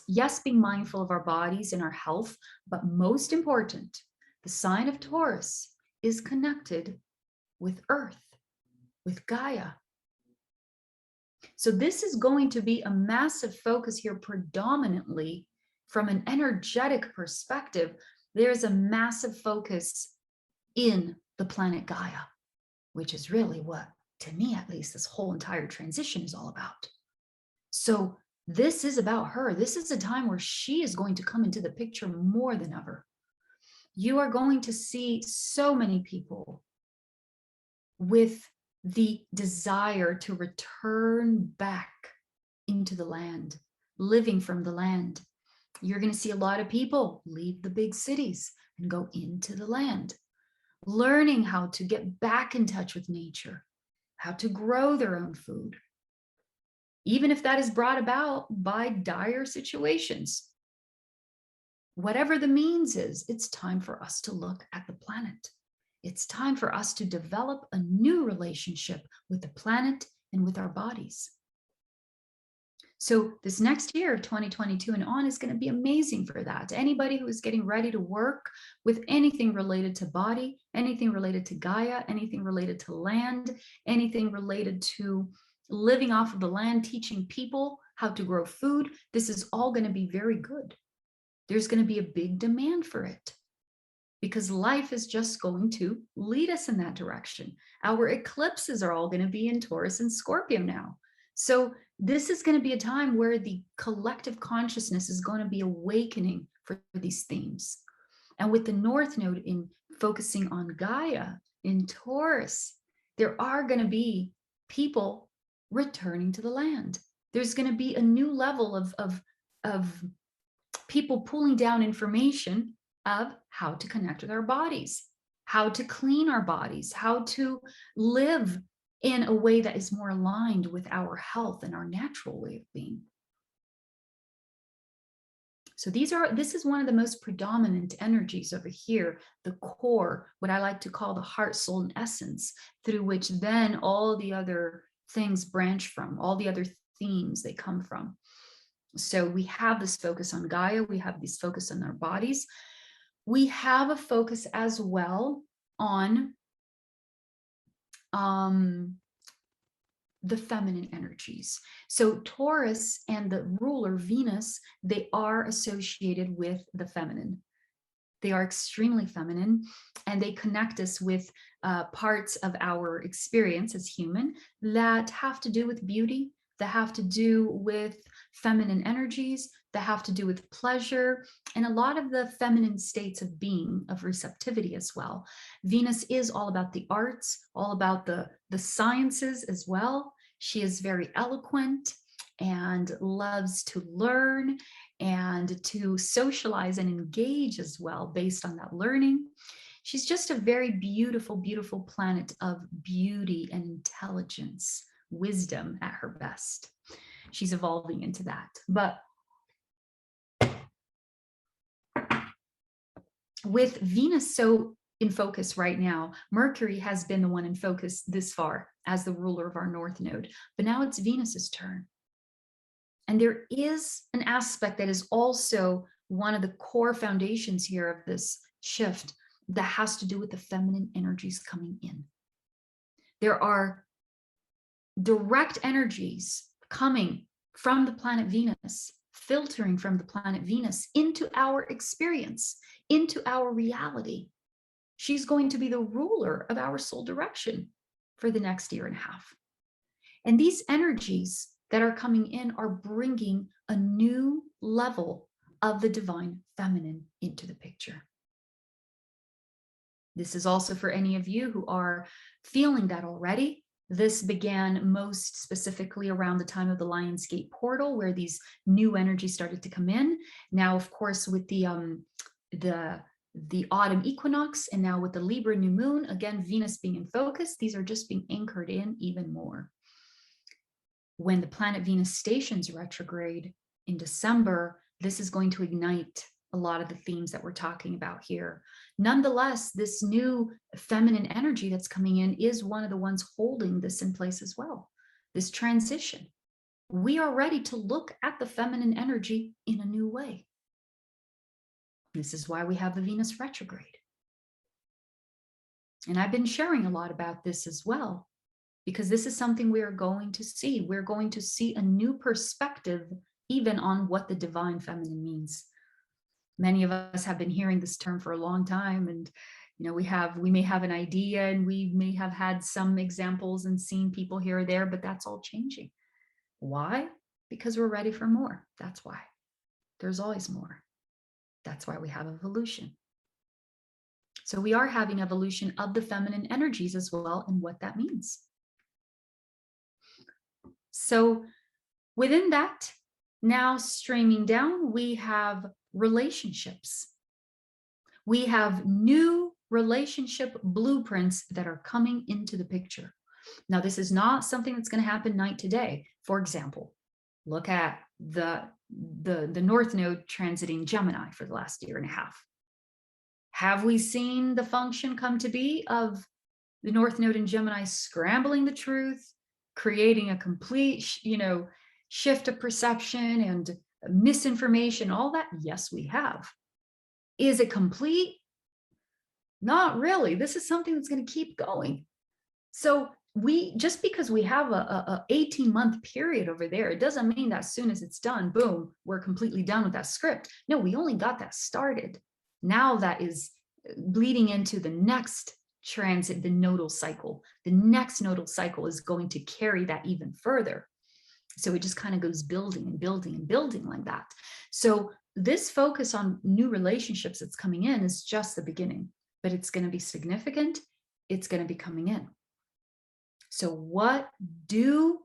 yes, being mindful of our bodies and our health, but most important, the sign of Taurus is connected with Earth, with Gaia. So this is going to be a massive focus here, predominantly from an energetic perspective. There's a massive focus in the planet Gaia, which is really what, to me at least, this whole entire transition is all about. So this is about her. This is a time where she is going to come into the picture more than ever. You are going to see so many people with the desire to return back into the land, living from the land. You're going to see a lot of people leave the big cities and go into the land, learning how to get back in touch with nature, how to grow their own food, even if that is brought about by dire situations. Whatever the means is, it's time for us to look at the planet. It's time for us to develop a new relationship with the planet and with our bodies. So this next year of 2022 and on is going to be amazing for that. Anybody who is getting ready to work with anything related to body, anything related to Gaia, anything related to land, anything related to living off of the land, teaching people how to grow food, this is all going to be very good. There's going to be a big demand for it because life is just going to lead us in that direction. Our eclipses are all going to be in Taurus and Scorpio now. So this is going to be a time where the collective consciousness is going to be awakening for these themes. And with the North Node in focusing on Gaia in Taurus, there are going to be people returning to the land. There's going to be a new level of people pulling down information of how to connect with our bodies, how to clean our bodies, how to live in a way that is more aligned with our health and our natural way of being. So this is one of the most predominant energies over here, the core, what I like to call the heart, soul, and essence, through which then all the other things branch from, all the other themes they come from. So we have this focus on Gaia, we have this focus on our bodies. We have a focus as well on the feminine energies. So Taurus and the ruler Venus, they are associated with the feminine. They are extremely feminine, and they connect us with parts of our experience as human that have to do with beauty, that have to do with feminine energies, that have to do with pleasure, and a lot of the feminine states of being, of receptivity as well. Venus is all about the arts, all about the sciences as well. She is very eloquent and loves to learn and to socialize and engage as well based on that learning. She's just a very beautiful, beautiful planet of beauty and intelligence, wisdom at her best. She's evolving into that. But with Venus so in focus right now, Mercury has been the one in focus this far as the ruler of our North Node, but now it's Venus's turn. And there is an aspect that is also one of the core foundations here of this shift that has to do with the feminine energies coming in. There are direct energies coming from the planet Venus, filtering from the planet Venus into our experience, into our reality. She's going to be the ruler of our soul direction for the next year and a half. And these energies that are coming in are bringing a new level of the divine feminine into the picture. This is also for any of you who are feeling that already. This began most specifically around the time of the Lionsgate portal, where these new energies started to come in. Now, of course, with the autumn equinox, and now with the Libra new moon, again, Venus being in focus, these are just being anchored in even more. When the planet Venus stations retrograde in December, this is going to ignite a lot of the themes that we're talking about here. Nonetheless, this new feminine energy that's coming in is one of the ones holding this in place as well. This transition. We are ready to look at the feminine energy in a new way. This is why we have the Venus retrograde. And I've been sharing a lot about this as well, because this is something we are going to see. We're going to see a new perspective even on what the divine feminine means. Many of us have been hearing this term for a long time, and we may have an idea, and we may have had some examples and seen people here or there, but that's all changing. Why? Because we're ready for more. That's why. There's always more. That's why we have evolution. So we are having evolution of the feminine energies as well, and what that means. So within that, now streaming down, we have relationships. We have new relationship blueprints that are coming into the picture. Now, this is not something that's going to happen night to day. For example, look at the North Node transiting Gemini for the last year and a half. Have we seen the function come to be of the North Node in Gemini scrambling the truth, creating a complete, shift of perception and misinformation, all that? Yes, we have. Is it complete? Not really. This is something that's going to keep going. So just because we have a 18-month period over there, it doesn't mean that as soon as it's done, boom, we're completely done with that script. No, we only got that started. Now that is bleeding into the next transit, the nodal cycle. The next nodal cycle is going to carry that even further. So it just kind of goes building and building and building like that. So this focus on new relationships that's coming in is just the beginning, but it's going to be significant. It's going to be coming in. So what does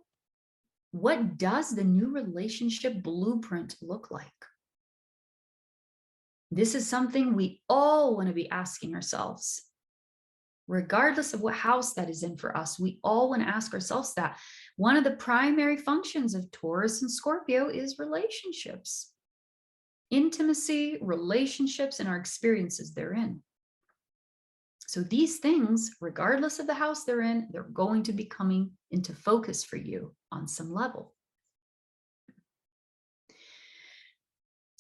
the new relationship blueprint look like? This is something we all want to be asking ourselves. Regardless of what house that is in for us, we all want to ask ourselves that. One of the primary functions of Taurus and Scorpio is relationships. Intimacy, relationships, and our experiences therein. So these things, regardless of the house they're in, they're going to be coming into focus for you on some level.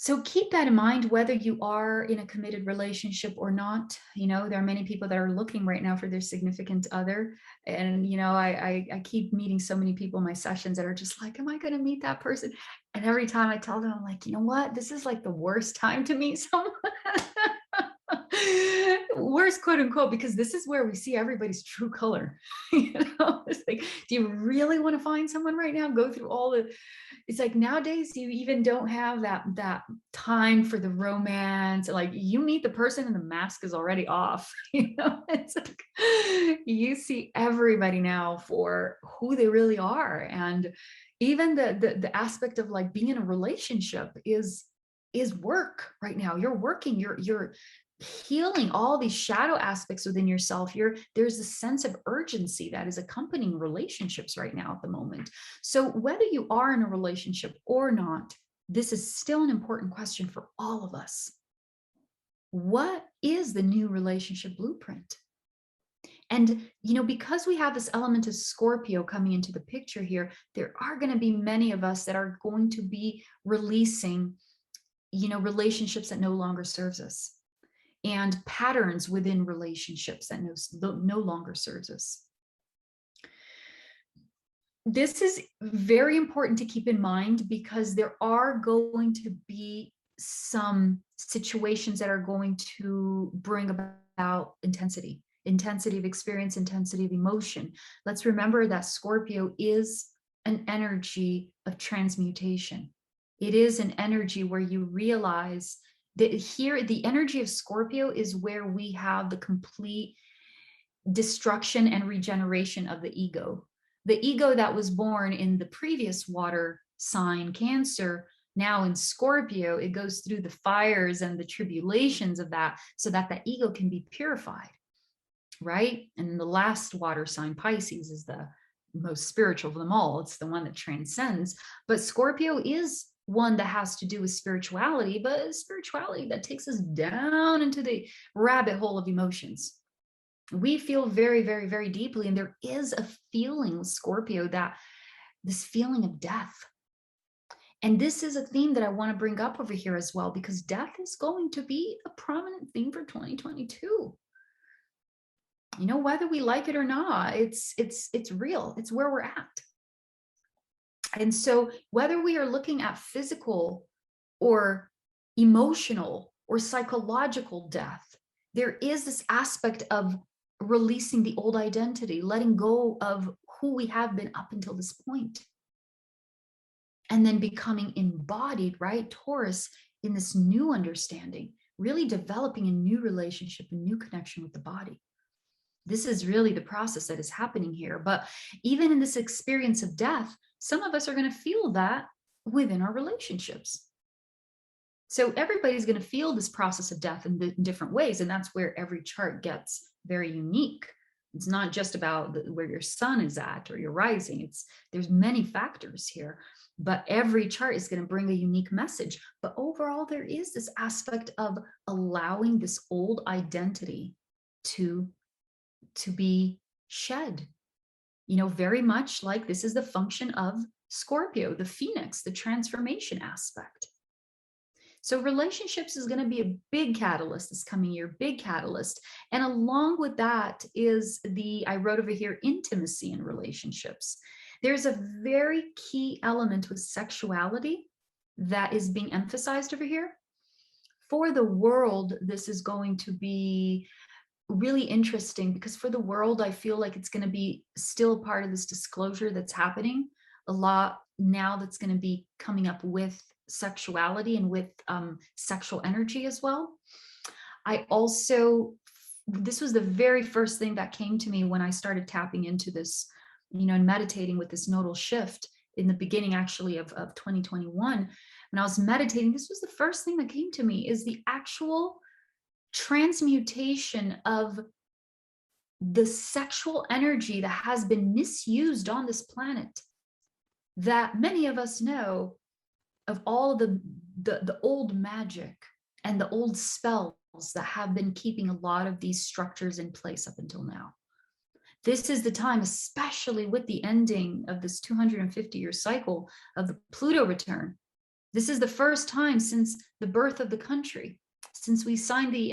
So keep that in mind, whether you are in a committed relationship or not. There are many people that are looking right now for their significant other. And, I keep meeting so many people in my sessions that are just like, am I going to meet that person? And every time I tell them, I'm like, you know what? This is like the worst time to meet someone. Worst, quote unquote, because this is where we see everybody's true color. It's like, do you really want to find someone right now? Go through all the, it's like nowadays you even don't have that time for the romance. Like you meet the person and the mask is already off. It's like you see everybody now for who they really are. And even the aspect of like being in a relationship is work right now. You're working, you're healing all these shadow aspects within yourself. There's a sense of urgency that is accompanying relationships right now at the moment. So whether you are in a relationship or not, this is still an important question for all of us. What is the new relationship blueprint? And, because we have this element of Scorpio coming into the picture here, there are going to be many of us that are going to be releasing, relationships that no longer serves us, and patterns within relationships that no longer serves us. This is very important to keep in mind because there are going to be some situations that are going to bring about about intensity, intensity of experience, intensity of emotion. Let's remember that Scorpio is an energy of transmutation. It is an energy where you realize that here, the energy of Scorpio is where we have the complete destruction and regeneration of the ego. The ego that was born in the previous water sign, Cancer, now in Scorpio, it goes through the fires and the tribulations of that so that the ego can be purified, right? And the last water sign, Pisces, is the most spiritual of them all. It's the one that transcends. But Scorpio is one that has to do with spirituality, but spirituality that takes us down into the rabbit hole of emotions. We feel very, very, very deeply. And there is a feeling with Scorpio, that this feeling of death. And this is a theme that I want to bring up over here as well, because death is going to be a prominent theme for 2022. You know, whether we like it or not, it's real. It's where we're at. And so whether we are looking at physical or emotional or psychological death, there is this aspect of releasing the old identity, letting go of who we have been up until this point, and then becoming embodied, right, Taurus, in this new understanding, really developing a new relationship, a new connection with the body. This is really the process that is happening here. But even in this experience of death, some of us are going to feel that within our relationships. So everybody's going to feel this process of death in different ways. And that's where every chart gets very unique. It's not just about where your sun is at or your rising. There's many factors here, but every chart is going to bring a unique message. But overall, there is this aspect of allowing this old identity to be shed. You know, very much like this is the function of Scorpio, the Phoenix, the transformation aspect. So relationships is going to be a big catalyst this coming year, big catalyst. And along with that is I wrote over here, intimacy in relationships. There's a very key element with sexuality that is being emphasized over here. For the world, this is going to be really interesting, because for the world, I feel like it's going to be still part of this disclosure that's happening a lot now, that's going to be coming up with sexuality and with sexual energy as well. This was the very first thing that came to me when I started tapping into this, you know, and meditating with this nodal shift in the beginning, actually, of 2021. When I was meditating, this was the first thing that came to me, is the actual transmutation of the sexual energy that has been misused on this planet, that many of us know of, all of the old magic and the old spells that have been keeping a lot of these structures in place up until now. This is the time, especially with the ending of this 250-year cycle of the Pluto return. This is the first time since the birth of the country, since we signed the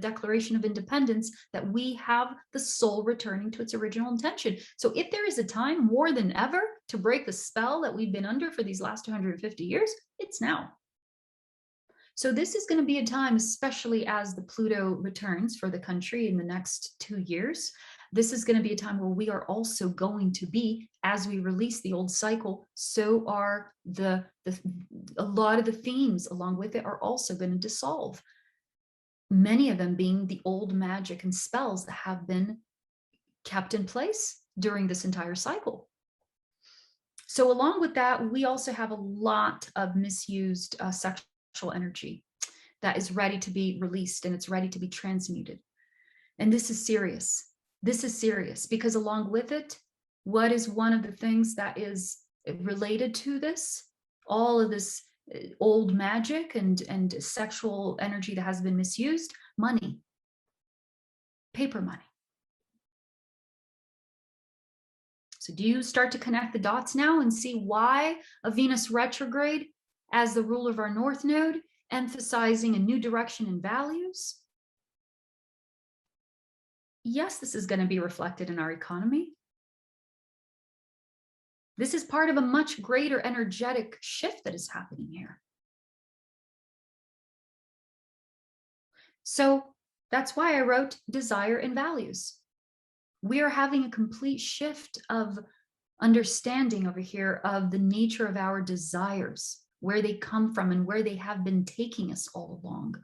Declaration of Independence, that we have the soul returning to its original intention. So if there is a time more than ever to break the spell that we've been under for these last 250 years, it's now. So this is going to be a time, especially as the Pluto returns for the country in the next 2 years. This is going to be a time where we are also going to be, as we release the old cycle, so are a lot of the themes along with it are also going to dissolve. Many of them being the old magic and spells that have been kept in place during this entire cycle. So along with that, we also have a lot of misused sexual energy that is ready to be released, and it's ready to be transmuted. And this is serious. This is serious, because along with it, what is one of the things that is related to this? All of this old magic and sexual energy that has been misused: money, paper money. So do you start to connect the dots now and see why a Venus retrograde as the ruler of our North Node, emphasizing a new direction in values? Yes, this is going to be reflected in our economy. This is part of a much greater energetic shift that is happening here. So That's why I wrote desire and values. We are having a complete shift of understanding over here of the nature of our desires, where they come from and where they have been taking us all along.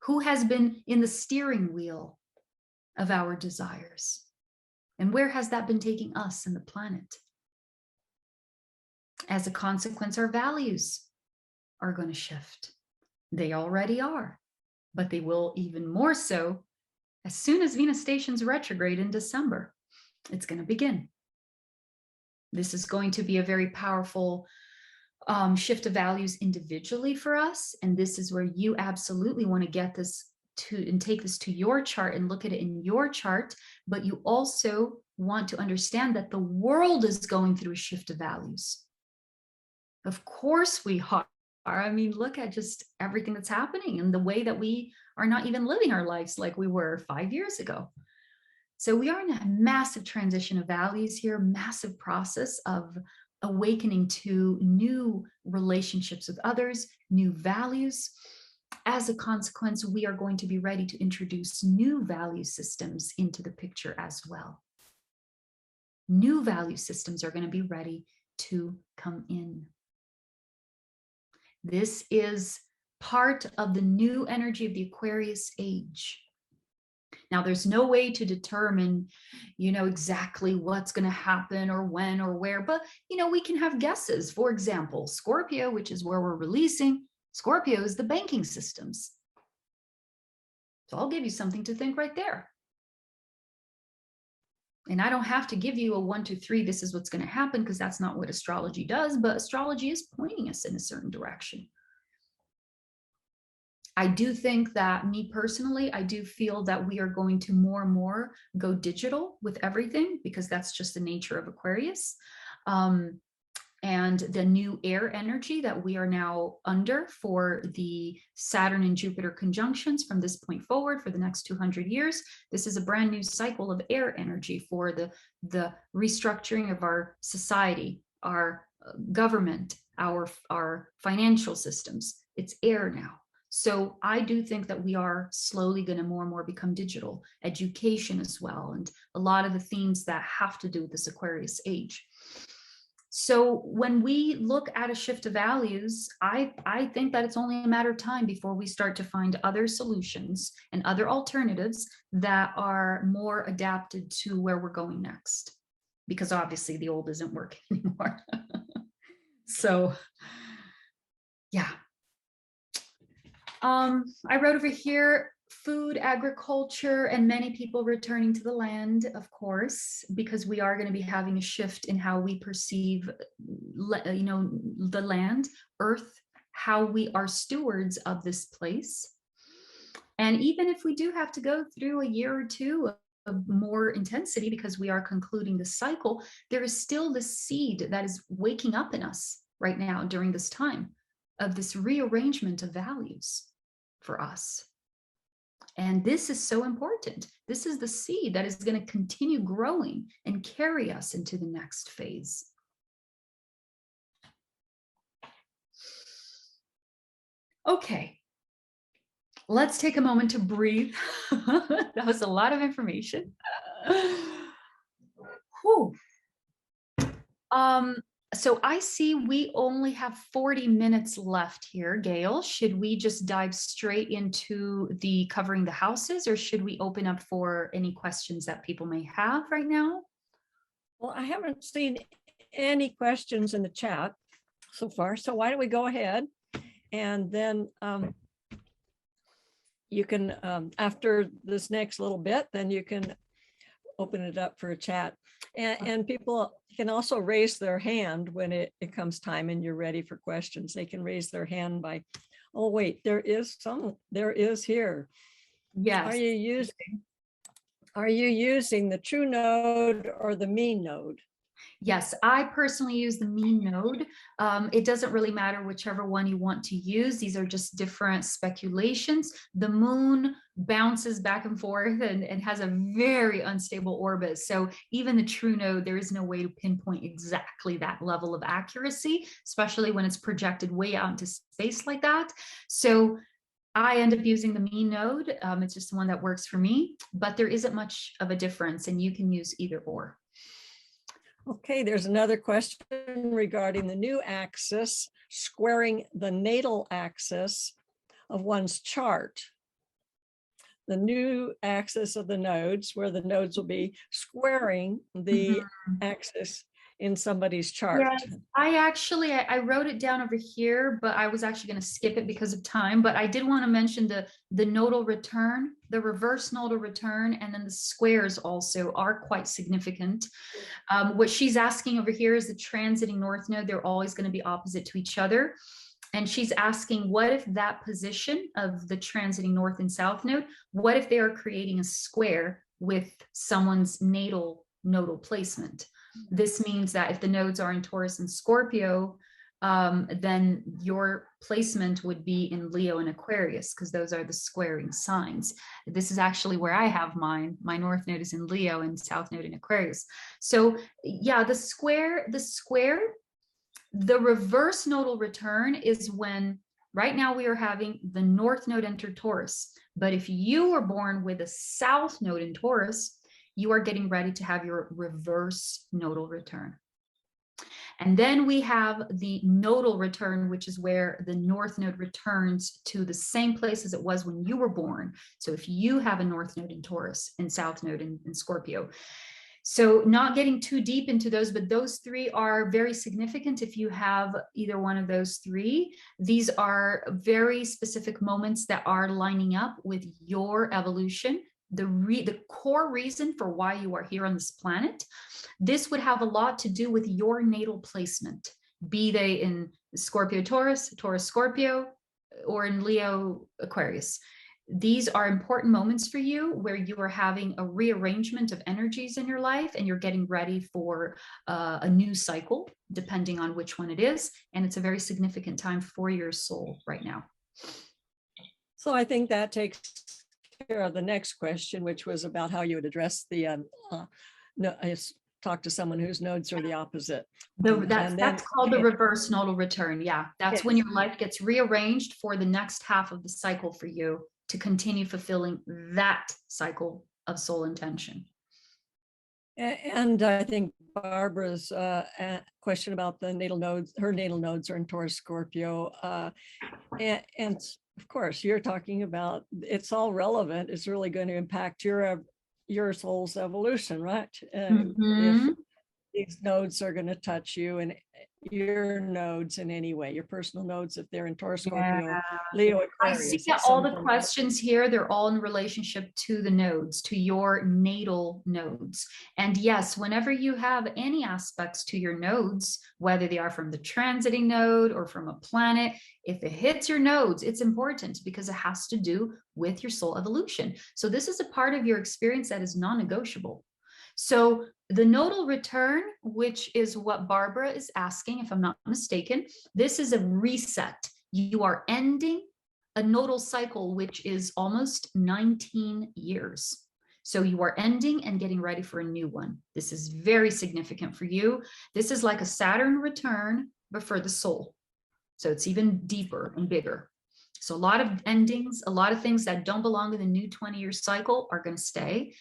Who has been in the steering wheel of our desires? And where has that been taking us and the planet? As a consequence, our values are going to shift. They already are, but they will even more so as soon as Venus stations retrograde in December. It's going to begin. This is going to be a very powerful shift of values individually for us. And this is where you absolutely want to get this to and take this to your chart and look at it in your chart. But you also want to understand that the world is going through a shift of values. Of course we are. I mean, look at just everything that's happening and the way that we are not even living our lives like we were 5 years ago. So we are in a massive transition of values here, massive process of awakening to new relationships with others, new values. As a consequence, we are going to be ready to introduce new value systems into the picture as well. New value systems are going to be ready to come in. This is part of the new energy of the Aquarius age. Now, there's no way to determine, exactly what's going to happen or when or where, but, we can have guesses. For example, Scorpio, which is where we're releasing, Scorpio is the banking systems. So I'll give you something to think right there. And I don't have to give you a 1, 2, 3, this is what's going to happen, because that's not what astrology does, but astrology is pointing us in a certain direction. I do think that, me personally, I do feel that we are going to more and more go digital with everything, because that's just the nature of Aquarius. And the new air energy that we are now under for the Saturn and Jupiter conjunctions from this point forward for the next 200 years. This is a brand new cycle of air energy for the restructuring of our society, our government, our financial systems. It's air now. So I do think that we are slowly going to more and more become digital, education as well, and a lot of the themes that have to do with this Aquarius age. So when we look at a shift of values, I think that it's only a matter of time before we start to find other solutions and other alternatives that are more adapted to where we're going next, because obviously the old isn't working anymore. So, yeah. I wrote over here, food, agriculture, and many people returning to the land, of course, because we are going to be having a shift in how we perceive, the land, earth, how we are stewards of this place. And even if we do have to go through a year or two of more intensity because we are concluding the cycle, there is still this seed that is waking up in us right now during this time of this rearrangement of values for us. And this is so important. This is the seed that is going to continue growing and carry us into the next phase. Okay, let's take a moment to breathe. That was a lot of information. Whew. So I see we only have 40 minutes left here, Gail. Should we just dive straight into the covering the houses, or should we open up for any questions that people may have right now? Well, I haven't seen any questions in the chat so far, so why don't we go ahead and then you can, after this next little bit, then you can open it up for a chat. And people can also raise their hand when it comes time and you're ready for questions. They can raise their hand by, oh, wait, there is here. Yes. Are you using the true node or the mean node? Yes, I personally use the mean node. It doesn't really matter whichever one you want to use. These are just different speculations. The moon bounces back and forth and has a very unstable orbit. So even the true node, there is no way to pinpoint exactly that level of accuracy, especially when it's projected way out into space like that. So I end up using the mean node. It's just the one that works for me, but there isn't much of a difference, and you can use either or. Okay, there's another question regarding the new axis squaring the natal axis of one's chart. The new axis of the nodes, where the nodes will be squaring the axis in somebody's chart. Yes, I wrote it down over here, but I was actually going to skip it because of time. But I did want to mention the nodal return, the reverse nodal return, and then the squares also are quite significant. What she's asking over here is the transiting north node. They're always going to be opposite to each other. And she's asking, what if that position of the transiting north and south node, what if they are creating a square with someone's natal nodal placement? This means that if the nodes are in Taurus and Scorpio, then your placement would be in Leo and Aquarius, because those are the squaring signs. This is actually where I have mine. My north node is in Leo and south node in Aquarius. So yeah, the reverse nodal return is when right now we are having the north node enter Taurus. But if you were born with a south node in Taurus, you are getting ready to have your reverse nodal return. And then we have the nodal return, which is where the north node returns to the same place as it was when you were born. So if you have a north node in Taurus and south node in Scorpio. So not getting too deep into those, but those three are very significant. If you have either one of those three, these are very specific moments that are lining up with your evolution. The core reason for why you are here on this planet. This would have a lot to do with your natal placement, be they in Scorpio Taurus, Taurus Scorpio, or in Leo Aquarius. These are important moments for you where you are having a rearrangement of energies in your life, and you're getting ready for a new cycle, depending on which one it is. And it's a very significant time for your soul right now. So I think that takes care of the next question, which was about how you would address the talk to someone whose nodes are the opposite. That's called the reverse nodal return. Yeah, that's when your life gets rearranged for the next half of the cycle for you to continue fulfilling that cycle of soul intention. And I think Barbara's question about the natal nodes, her natal nodes are in Taurus Scorpio. And of course, you're talking about it's all relevant. It's really going to impact your soul's evolution, right? If these nodes are going to touch you and your nodes in any way, your personal nodes, if they're in Taurus, Scorpio, Leo, Aquarius. I see that all the questions here, they're all in relationship to the nodes, to your natal nodes. And yes, whenever you have any aspects to your nodes, whether they are from the transiting node or from a planet, if it hits your nodes, it's important because it has to do with your soul evolution. So this is a part of your experience that is non-negotiable. So the nodal return, which is what Barbara is asking, if I'm not mistaken, this is a reset. You are ending a nodal cycle, which is almost 19 years. So you are ending and getting ready for a new one. This is very significant for you. This is like a Saturn return, but for the soul. So it's even deeper and bigger. So a lot of endings, a lot of things that don't belong in the new 20-year cycle are going to stay.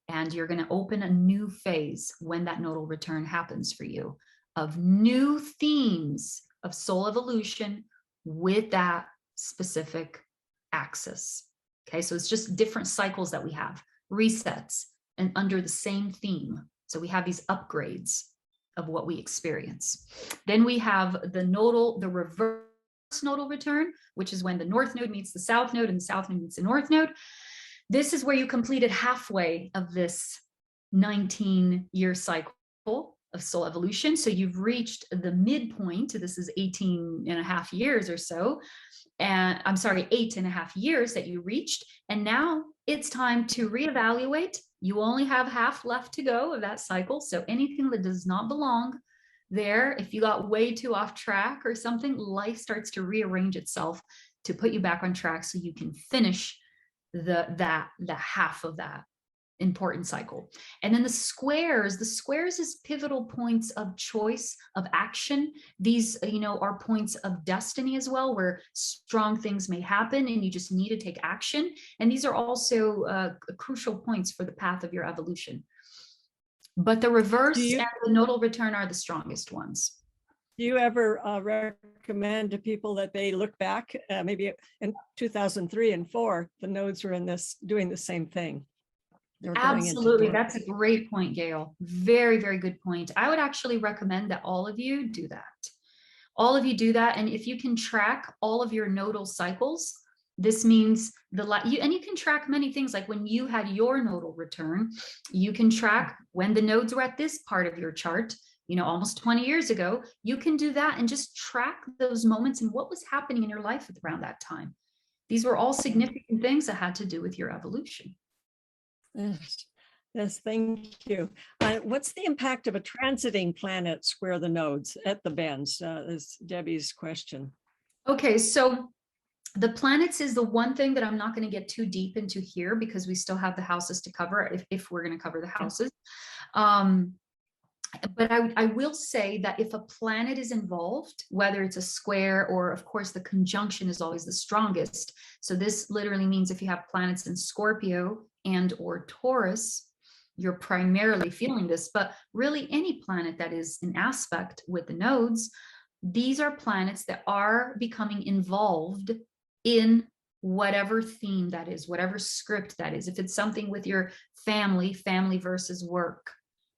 And you're going to open a new phase when that nodal return happens for you of new themes of soul evolution with that specific axis. Okay, so it's just different cycles that we have, resets, and under the same theme. So we have these upgrades of what we experience. Then we have the reverse nodal return, which is when the north node meets the south node and the south node meets the north node. This is where you completed halfway of this 19-year cycle of soul evolution. So you've reached the midpoint. This is 18 and a half years or so. And I'm sorry, 8.5 years that you reached. And now it's time to reevaluate. You only have half left to go of that cycle. So anything that does not belong there, if you got way too off track or something, life starts to rearrange itself to put you back on track so you can finish the half of that important cycle. And then the squares is pivotal points of choice, of action. These, are points of destiny as well, where strong things may happen and you just need to take action. And these are also crucial points for the path of your evolution. But the reverse and the nodal return are the strongest ones. Do you ever recommend to people that they look back, maybe in 2003 and 4, the nodes were doing the same thing? Absolutely. That's a great point, Gail. Very, very good point. I would actually recommend that all of you do that. All of you do that. And if you can track all of your nodal cycles, this means and you can track many things, like when you had your nodal return, you can track when the nodes were at this part of your chart, almost 20 years ago. You can do that and just track those moments and what was happening in your life around that time. These were all significant things that had to do with your evolution. Yes, thank you. What's the impact of a transiting planet square the nodes at the bends? Is Debbie's question. Okay, so the planets is the one thing that I'm not going to get too deep into here, because we still have the houses to cover if we're going to cover the houses. But I will say that if a planet is involved, whether it's a square or, of course, the conjunction is always the strongest. So this literally means if you have planets in Scorpio and or Taurus, you're primarily feeling this. But really, any planet that is in aspect with the nodes, these are planets that are becoming involved in whatever theme that is, whatever script that is. If it's something with your family versus work,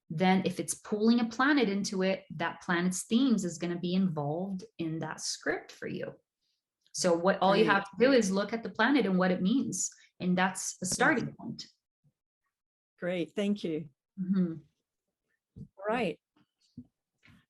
then if it's pulling a planet into it, that planet's themes is going to be involved in that script for you. So all you have to do is look at the planet and what it means. And that's the starting point. Great. Thank you. Mm-hmm. All right. I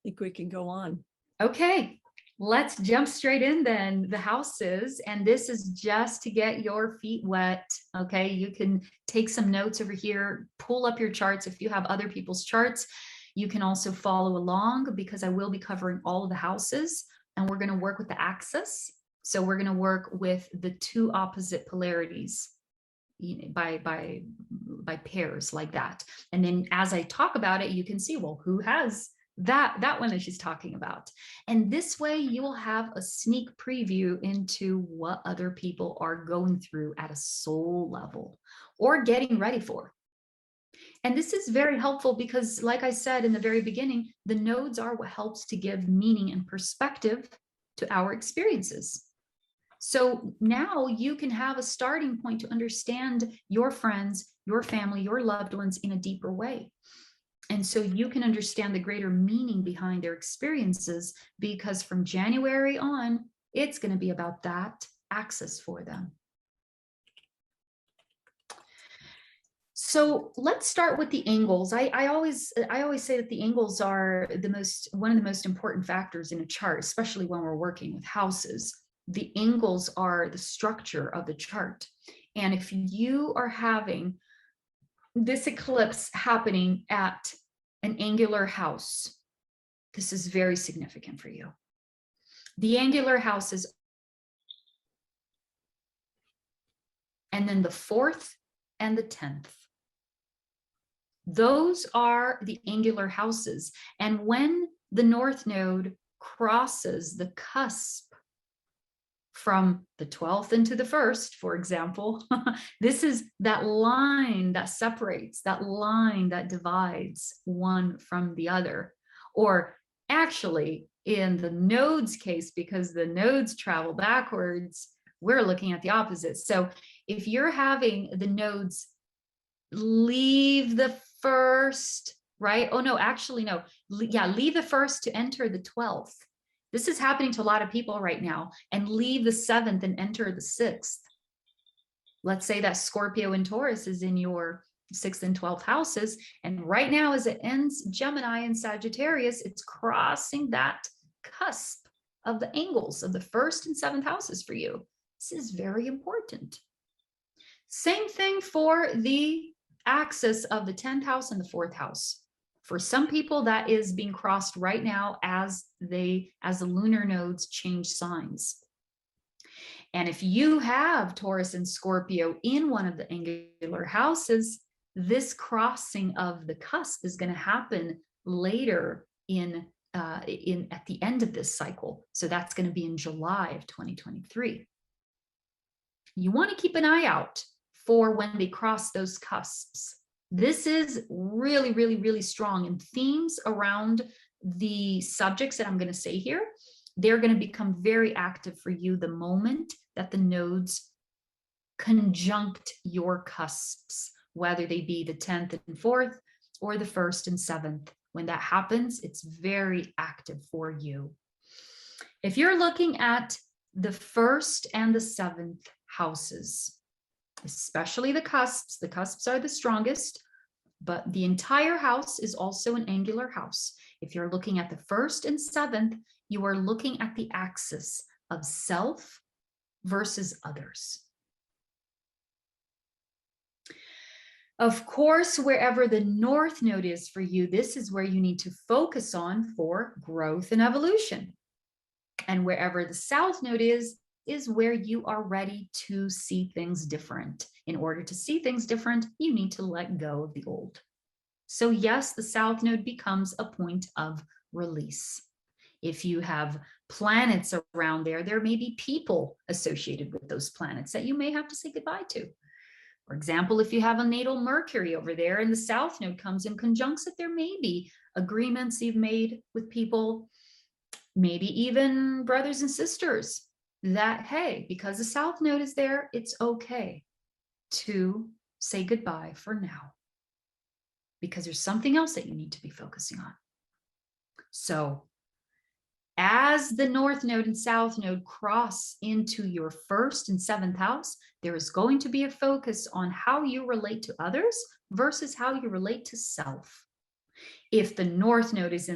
think we can go on. Okay. Let's jump straight in then, the houses. And this is just to get your feet wet. Okay. You can take some notes over here, pull up your charts. If you have other people's charts, you can also follow along, because I will be covering all of the houses, and we're going to work with the axis. So we're going to work with the two opposite polarities by pairs like that. And then as I talk about it, you can see, well, who has that one that she's talking about. And this way you will have a sneak preview into what other people are going through at a soul level or getting ready for. And this is very helpful because, like I said in the very beginning, the nodes are what helps to give meaning and perspective to our experiences. So now you can have a starting point to understand your friends, your family, your loved ones in a deeper way. And so you can understand the greater meaning behind their experiences, because from January on, it's going to be about that axis for them. So let's start with the angles. I always say that the angles are one of the most important factors in a chart, especially when we're working with houses. The angles are the structure of the chart. And if you are having this eclipse happening at an angular house, this is very significant for you. The angular houses, and then the 4th and the 10th. Those are the angular houses. And when the North Node crosses the cusp from the 12th into the 1st, for example, this is that line that separates, that line that divides one from the other. Or actually, in the nodes case, because the nodes travel backwards, we're looking at the opposite. So if you're having the nodes leave the 1st, right? Oh, no, actually, no. Yeah, leave the 1st to enter the 12th. This is happening to a lot of people right now, and leave the 7th and enter the 6th. Let's say that Scorpio and Taurus is in your 6th and 12th houses. And right now, as it ends Gemini and Sagittarius, it's crossing that cusp of the angles of the 1st and 7th houses for you. This is very important. Same thing for the axis of the 10th house and the 4th house. For some people, that is being crossed right now as the lunar nodes change signs. And if you have Taurus and Scorpio in one of the angular houses, this crossing of the cusp is going to happen later at the end of this cycle. So that's going to be in July of 2023. You want to keep an eye out for when they cross those cusps. This is really, really, really strong, and themes around the subjects that I'm going to say here, they're going to become very active for you the moment that the nodes conjunct your cusps, whether they be the 10th and 4th or the 1st and 7th. When that happens, it's very active for you. If you're looking at the 1st and the 7th houses, especially the cusps are the strongest, but the entire house is also an angular house. If you're looking at the 1st and 7th, you are looking at the axis of self versus others. Of course, wherever the North Node is for you, this is where you need to focus on for growth and evolution. And wherever the South Node is where you are ready to see things different. In order to see things different, you need to let go of the old. So yes, the South Node becomes a point of release. If you have planets around there, there may be people associated with those planets that you may have to say goodbye to. For example, if you have a natal Mercury over there and the South Node comes and conjuncts it, there may be agreements you've made with people, maybe even brothers and sisters, that, hey, because the South Node is there, it's okay to say goodbye for now, because there's something else that you need to be focusing on. So as the North Node and South Node cross into your 1st and 7th house, there is going to be a focus on how you relate to others versus how you relate to self. If the North Node is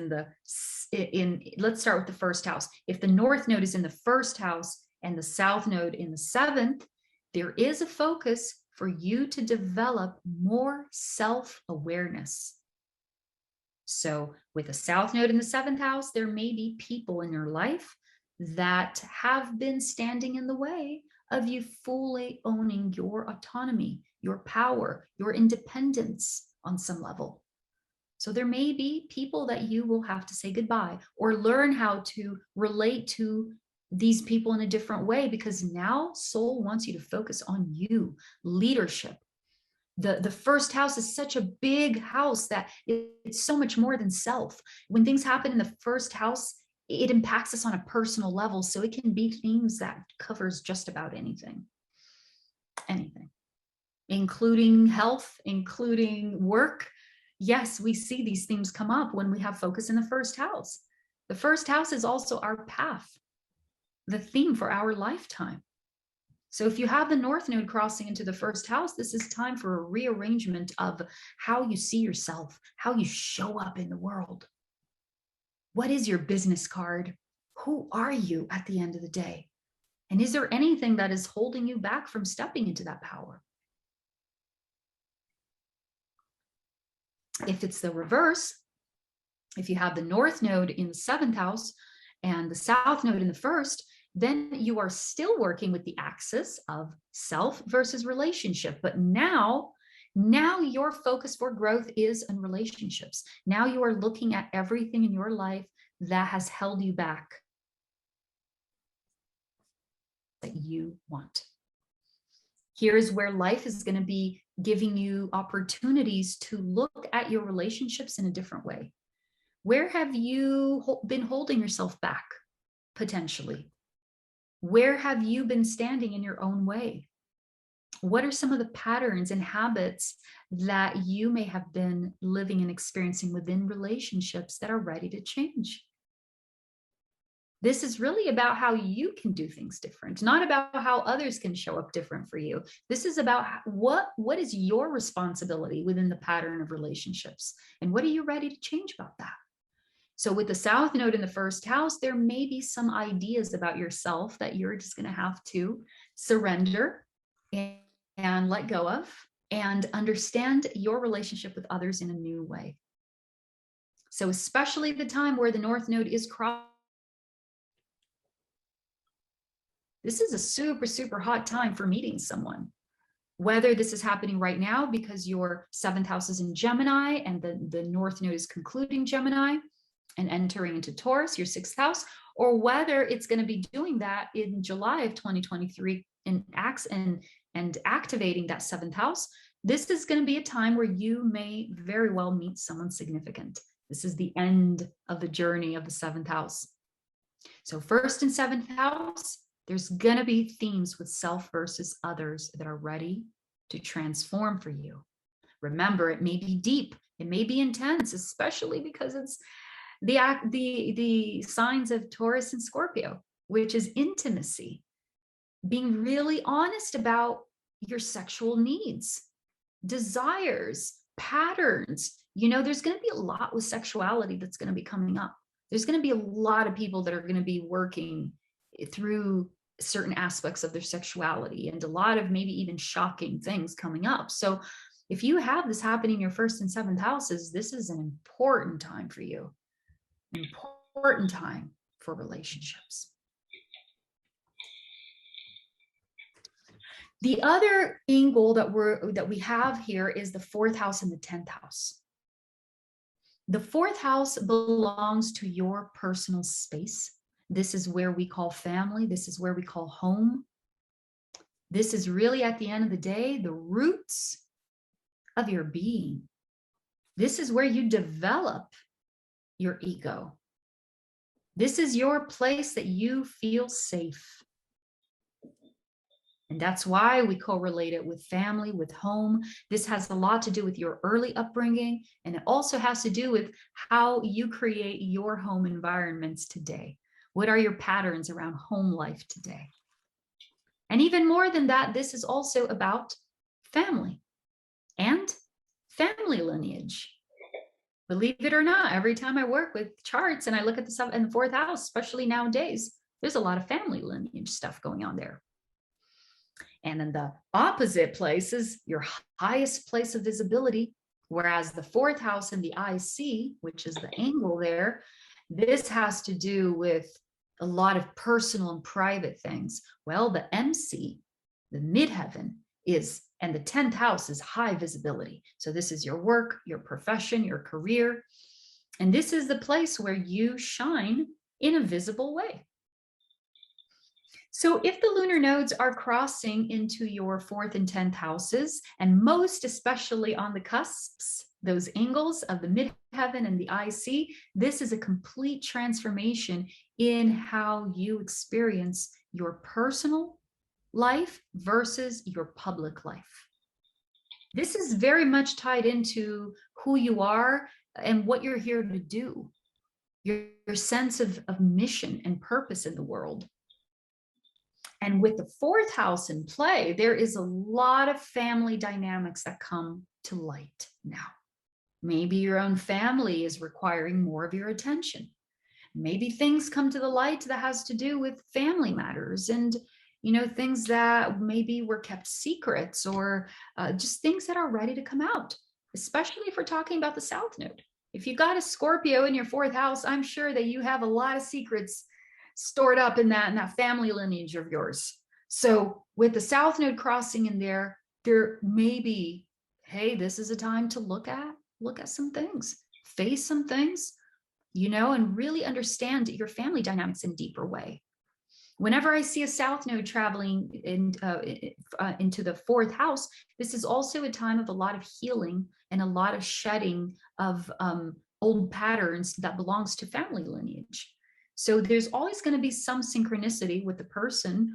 let's start with the 1st house. If the North Node is in the 1st house and the South Node in the 7th, there is a focus for you to develop more self-awareness. So with a South Node in the 7th house, there may be people in your life that have been standing in the way of you fully owning your autonomy, your power, your independence on some level. So there may be people that you will have to say goodbye or learn how to relate to these people in a different way, because now soul wants you to focus on you, leadership. The 1st house is such a big house that it's so much more than self. When things happen in the 1st house, it impacts us on a personal level. So it can be themes that covers just about anything, including health, including work. Yes, we see these themes come up when we have focus in the 1st house. The 1st house is also our path, the theme for our lifetime. So if you have the North Node crossing into the 1st house, this is time for a rearrangement of how you see yourself, how you show up in the world. What is your business card? Who are you at the end of the day? And is there anything that is holding you back from stepping into that power? If it's the reverse, if you have the North Node in the 7th house and the South Node in the 1st, then you are still working with the axis of self versus relationship. But now your focus for growth is in relationships. Now you are looking at everything in your life that has held you back that you want. Here's where life is going to be giving you opportunities to look at your relationships in a different way. Where have you been holding yourself back, potentially? Where have you been standing in your own way? What are some of the patterns and habits that you may have been living and experiencing within relationships that are ready to change? This is really about how you can do things different, not about how others can show up different for you. This is about what is your responsibility within the pattern of relationships, and what are you ready to change about that? So with the South Node in the 1st house, there may be some ideas about yourself that you're just going to have to surrender and let go of, and understand your relationship with others in a new way. So especially the time where the North Node is crossed, this is a super, super hot time for meeting someone. Whether this is happening right now because your 7th house is in Gemini and the North Node is concluding Gemini and entering into Taurus, your 6th house, or whether it's going to be doing that in July of 2023 and activating that 7th house. This is going to be a time where you may very well meet someone significant. This is the end of the journey of the 7th house. So 1st and 7th house, there's going to be themes with self versus others that are ready to transform for you. Remember, it may be deep, it may be intense, especially because it's the signs of Taurus and Scorpio, which is intimacy, being really honest about your sexual needs, desires, patterns. You know, there's going to be a lot with sexuality that's going to be coming up. There's going to be a lot of people that are going to be working through certain aspects of their sexuality and a lot of maybe even shocking things coming up. So if you have this happening in your 1st and 7th houses, this is an important time for you, an important time for relationships. The other angle that we have here is the 4th house and the 10th house. The 4th house belongs to your personal space. This is where we call family. This is where we call home. This is really, at the end of the day, the roots of your being. This is where you develop your ego. This is your place that you feel safe. And that's why we correlate it with family, with home. This has a lot to do with your early upbringing, and it also has to do with how you create your home environments today. What are your patterns around home life today? And even more than that, this is also about family and family lineage. Believe it or not, every time I work with charts and I look at the 7th and the 4th house, especially nowadays, there's a lot of family lineage stuff going on there. And in the opposite place is your highest place of visibility, whereas the 4th house in the IC, which is the angle there, this has to do with a lot of personal and private things. Well, the MC, the midheaven, is, and the 10th house is high visibility. So this is your work, your profession, your career. And this is the place where you shine in a visible way. So if the lunar nodes are crossing into your 4th and 10th houses, and most especially on the cusps, those angles of the midheaven and the IC, this is a complete transformation in how you experience your personal life versus your public life. This is very much tied into who you are and what you're here to do, your sense of mission and purpose in the world. And with the 4th house in play, there is a lot of family dynamics that come to light now. Maybe your own family is requiring more of your attention. Maybe things come to the light that has to do with family matters and, you know, things that maybe were kept secrets, or just things that are ready to come out, especially if we're talking about the South Node. If you got a Scorpio in your 4th house, I'm sure that you have a lot of secrets stored up in that family lineage of yours. So with the South Node crossing in there, there may be, hey, this is a time to look at some things, face some things, you know, and really understand your family dynamics in a deeper way. Whenever I see a South Node traveling into the 4th house, this is also a time of a lot of healing and a lot of shedding of old patterns that belongs to family lineage. So there's always going to be some synchronicity with the person,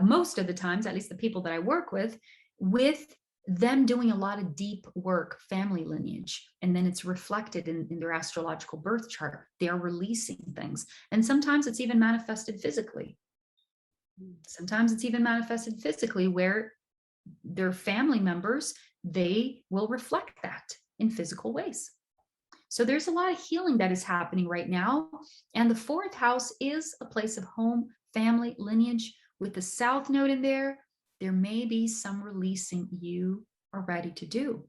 most of the times, at least the people that I work with them doing a lot of deep work, family lineage, and then it's reflected in their astrological birth chart. They are releasing things. And sometimes it's even manifested physically. Sometimes it's even manifested physically where their family members, they will reflect that in physical ways. So there's a lot of healing that is happening right now. And the 4th house is a place of home, family, lineage. With the South Node in there, there may be some releasing you are ready to do,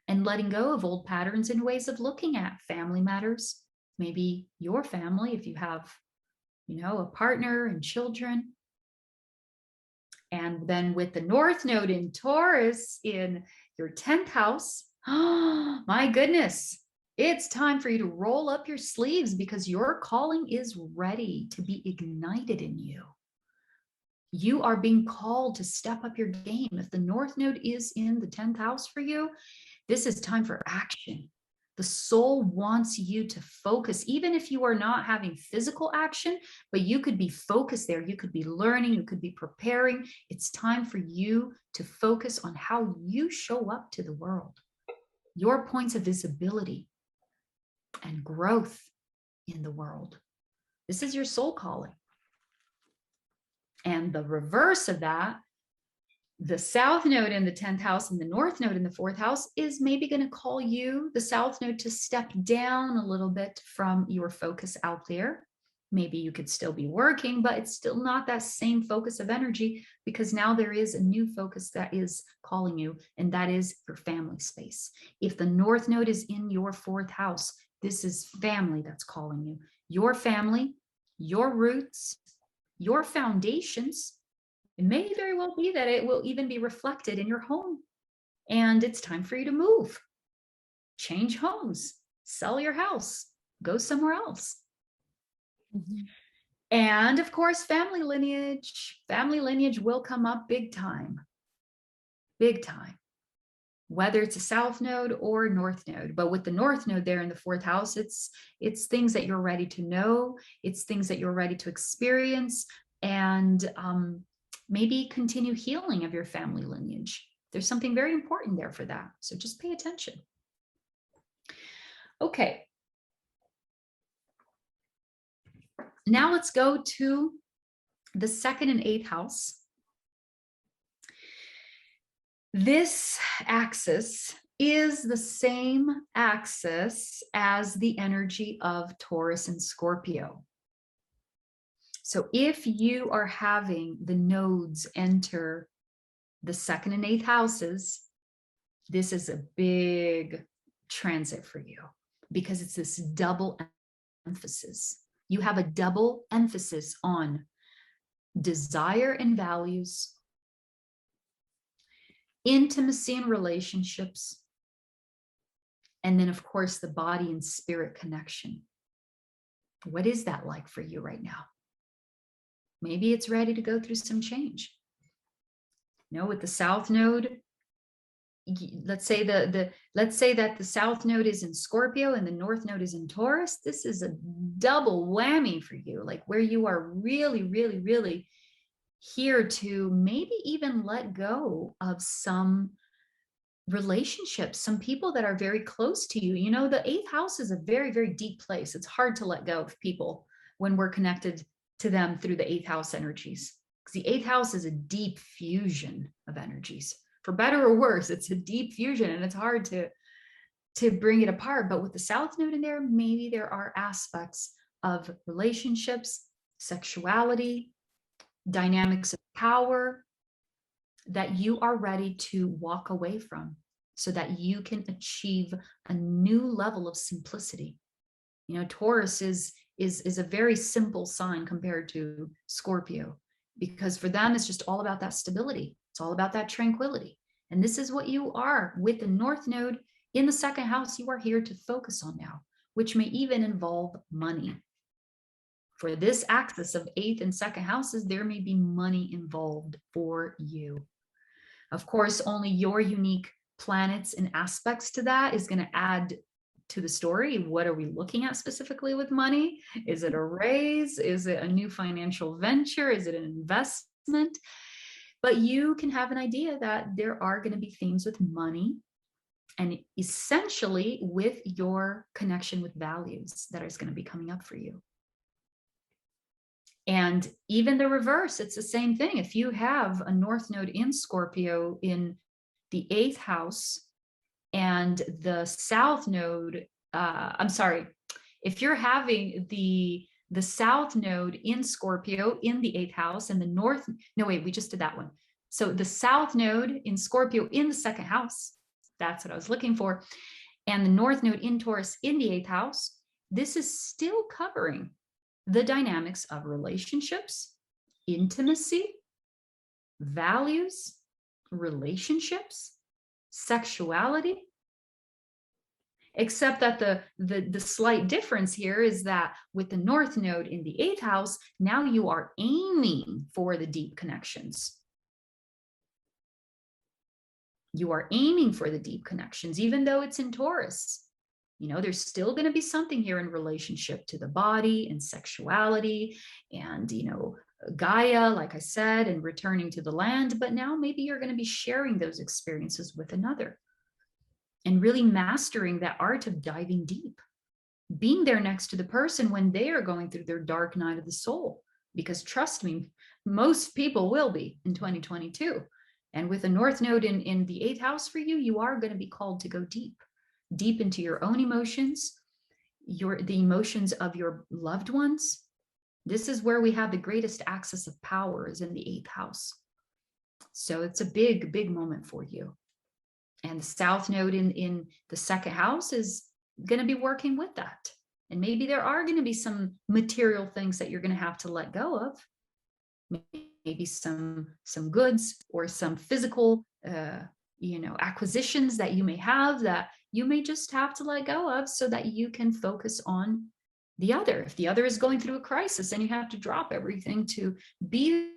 and letting go of old patterns and ways of looking at family matters. Maybe your family, if you have, you know, a partner and children. And then with the North Node in Taurus in your 10th house, oh my goodness, it's time for you to roll up your sleeves because your calling is ready to be ignited in you. You are being called to step up your game. If the North Node is in the 10th house for you, this is time for action. The soul wants you to focus, even if you are not having physical action, but you could be focused there. You could be learning, you could be preparing. It's time for you to focus on how you show up to the world, your points of visibility and growth in the world. This is your soul calling. And the reverse of that, the South Node in the 10th house and the North Node in the 4th house is maybe going to call you, the South Node, to step down a little bit from your focus out there. Maybe you could still be working, but it's still not that same focus of energy because now there is a new focus that is calling you, and that is your family space. If the North Node is in your 4th house, this is family that's calling you. Your family, your roots, your foundations. It may very well be that it will even be reflected in your home. And it's time for you to move, change homes, sell your house, go somewhere else. Mm-hmm. And of course, family lineage will come up big time, whether it's a South Node or North Node. But with the North Node there in the 4th house, it's things that you're ready to know. It's things that you're ready to experience. And maybe continue healing of your family lineage. There's something very important there for that. So just pay attention. Okay. Now let's go to the 2nd and 8th house. This axis is the same axis as the energy of Taurus and Scorpio. So if you are having the nodes enter the 2nd and 8th houses, this is a big transit for you because it's this double emphasis. You have a double emphasis on desire and values, intimacy and relationships, and then, of course, the body and spirit connection. What is that like for you right now? Maybe it's ready to go through some change. You know, with the South Node, let's say that the South Node is in Scorpio and the North Node is in Taurus. This is a double whammy for you, like where you are really, really, really here to maybe even let go of some relationships, some people that are very close to you. You know, the 8th house is a very, very deep place. It's hard to let go of people when we're connected to them through the 8th house energies. Because the 8th house is a deep fusion of energies. For better or worse, it's a deep fusion and it's hard to bring it apart. But with the South Node in there, maybe there are aspects of relationships, sexuality, dynamics of power that you are ready to walk away from so that you can achieve a new level of simplicity. You know, Taurus is a very simple sign compared to Scorpio, because for them, it's just all about that stability. It's all about that tranquility. And this is what you are with the North Node in the 2nd house. You are here to focus on now, which may even involve money. For this axis of 8th and 2nd houses, there may be money involved for you. Of course, only your unique planets and aspects to that is going to add to the story. What are we looking at specifically with money? Is it a raise? Is it a new financial venture? Is it an investment? But you can have an idea that there are going to be themes with money and essentially with your connection with values that is going to be coming up for you. And even the reverse, it's the same thing. If you have a North Node in Scorpio in the 8th house and the South Node, if you're having the South Node in Scorpio in the 8th house and the North, no, wait, we just did that one. So the South Node in Scorpio in the 2nd house, that's what I was looking for. And the North Node in Taurus in the 8th house, this is still covering the dynamics of relationships, intimacy, values, relationships, sexuality. Except that the slight difference here is that with the North Node in the 8th house, now you are aiming for the deep connections. You are aiming for the deep connections, even though it's in Taurus. You know, there's still going to be something here in relationship to the body and sexuality and, you know, Gaia, like I said, and returning to the land. But now maybe you're going to be sharing those experiences with another and really mastering that art of diving deep, being there next to the person when they are going through their dark night of the soul. Because trust me, most people will be in 2022. And with a North Node in the 8th house for you, you are going to be called to go deep, deep into your own emotions, the emotions of your loved ones. This is where we have the greatest access of power, is in the 8th house. So it's a big, big moment for you. And the South Node in the 2nd house is going to be working with that. And maybe there are going to be some material things that you're going to have to let go of. Maybe some goods or some physical, acquisitions that you may have that you may just have to let go of so that you can focus on the other. If the other is going through a crisis, then you have to drop everything to be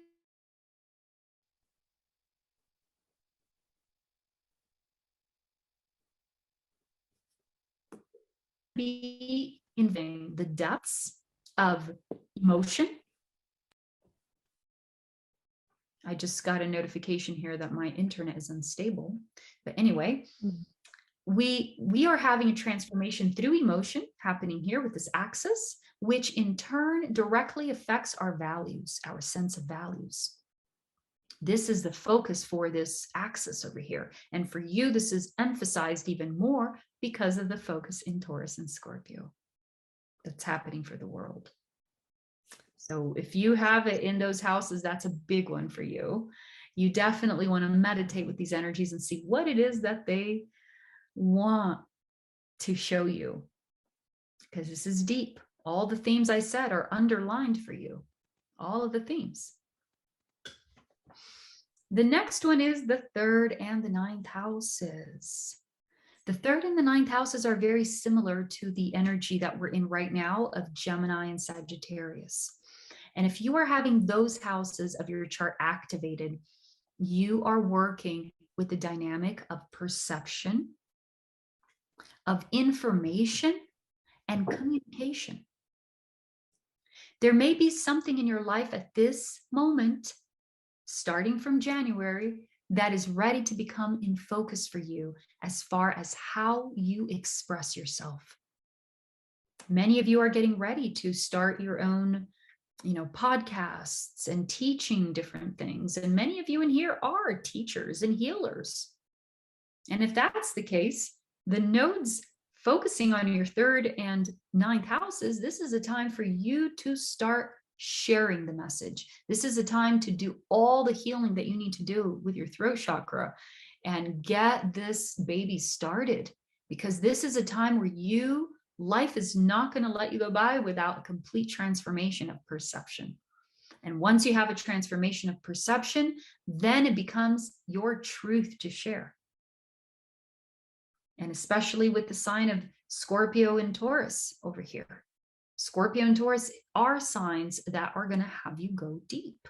in the depths of emotion. I just got a notification here that my internet is unstable. But anyway, we are having a transformation through emotion happening here with this axis, which in turn directly affects our values, our sense of values. This is the focus for this axis over here. And for you, this is emphasized even more because of the focus in Taurus and Scorpio that's happening for the world. So if you have it in those houses, that's a big one for you. You definitely want to meditate with these energies and see what it is that they want to show you, because this is deep. All the themes I said are underlined for you, all of the themes. The next one is the 3rd and the 9th houses. The 3rd and the 9th houses are very similar to the energy that we're in right now of Gemini and Sagittarius. And if you are having those houses of your chart activated, you are working with the dynamic of perception, of information, and communication. There may be something in your life at this moment, starting from January, that is ready to become in focus for you as far as how you express yourself. Many of you are getting ready to start your own, podcasts and teaching different things. And many of you in here are teachers and healers. And if that's the case, the nodes focusing on your 3rd and 9th houses, this is a time for you to start sharing the message. This is a time to do all the healing that you need to do with your throat chakra and get this baby started, because this is a time where life is not going to let you go by without a complete transformation of perception. And once you have a transformation of perception, then it becomes your truth to share. And especially with the sign of Scorpio and Taurus over here. Scorpio and Taurus are signs that are going to have you go deep.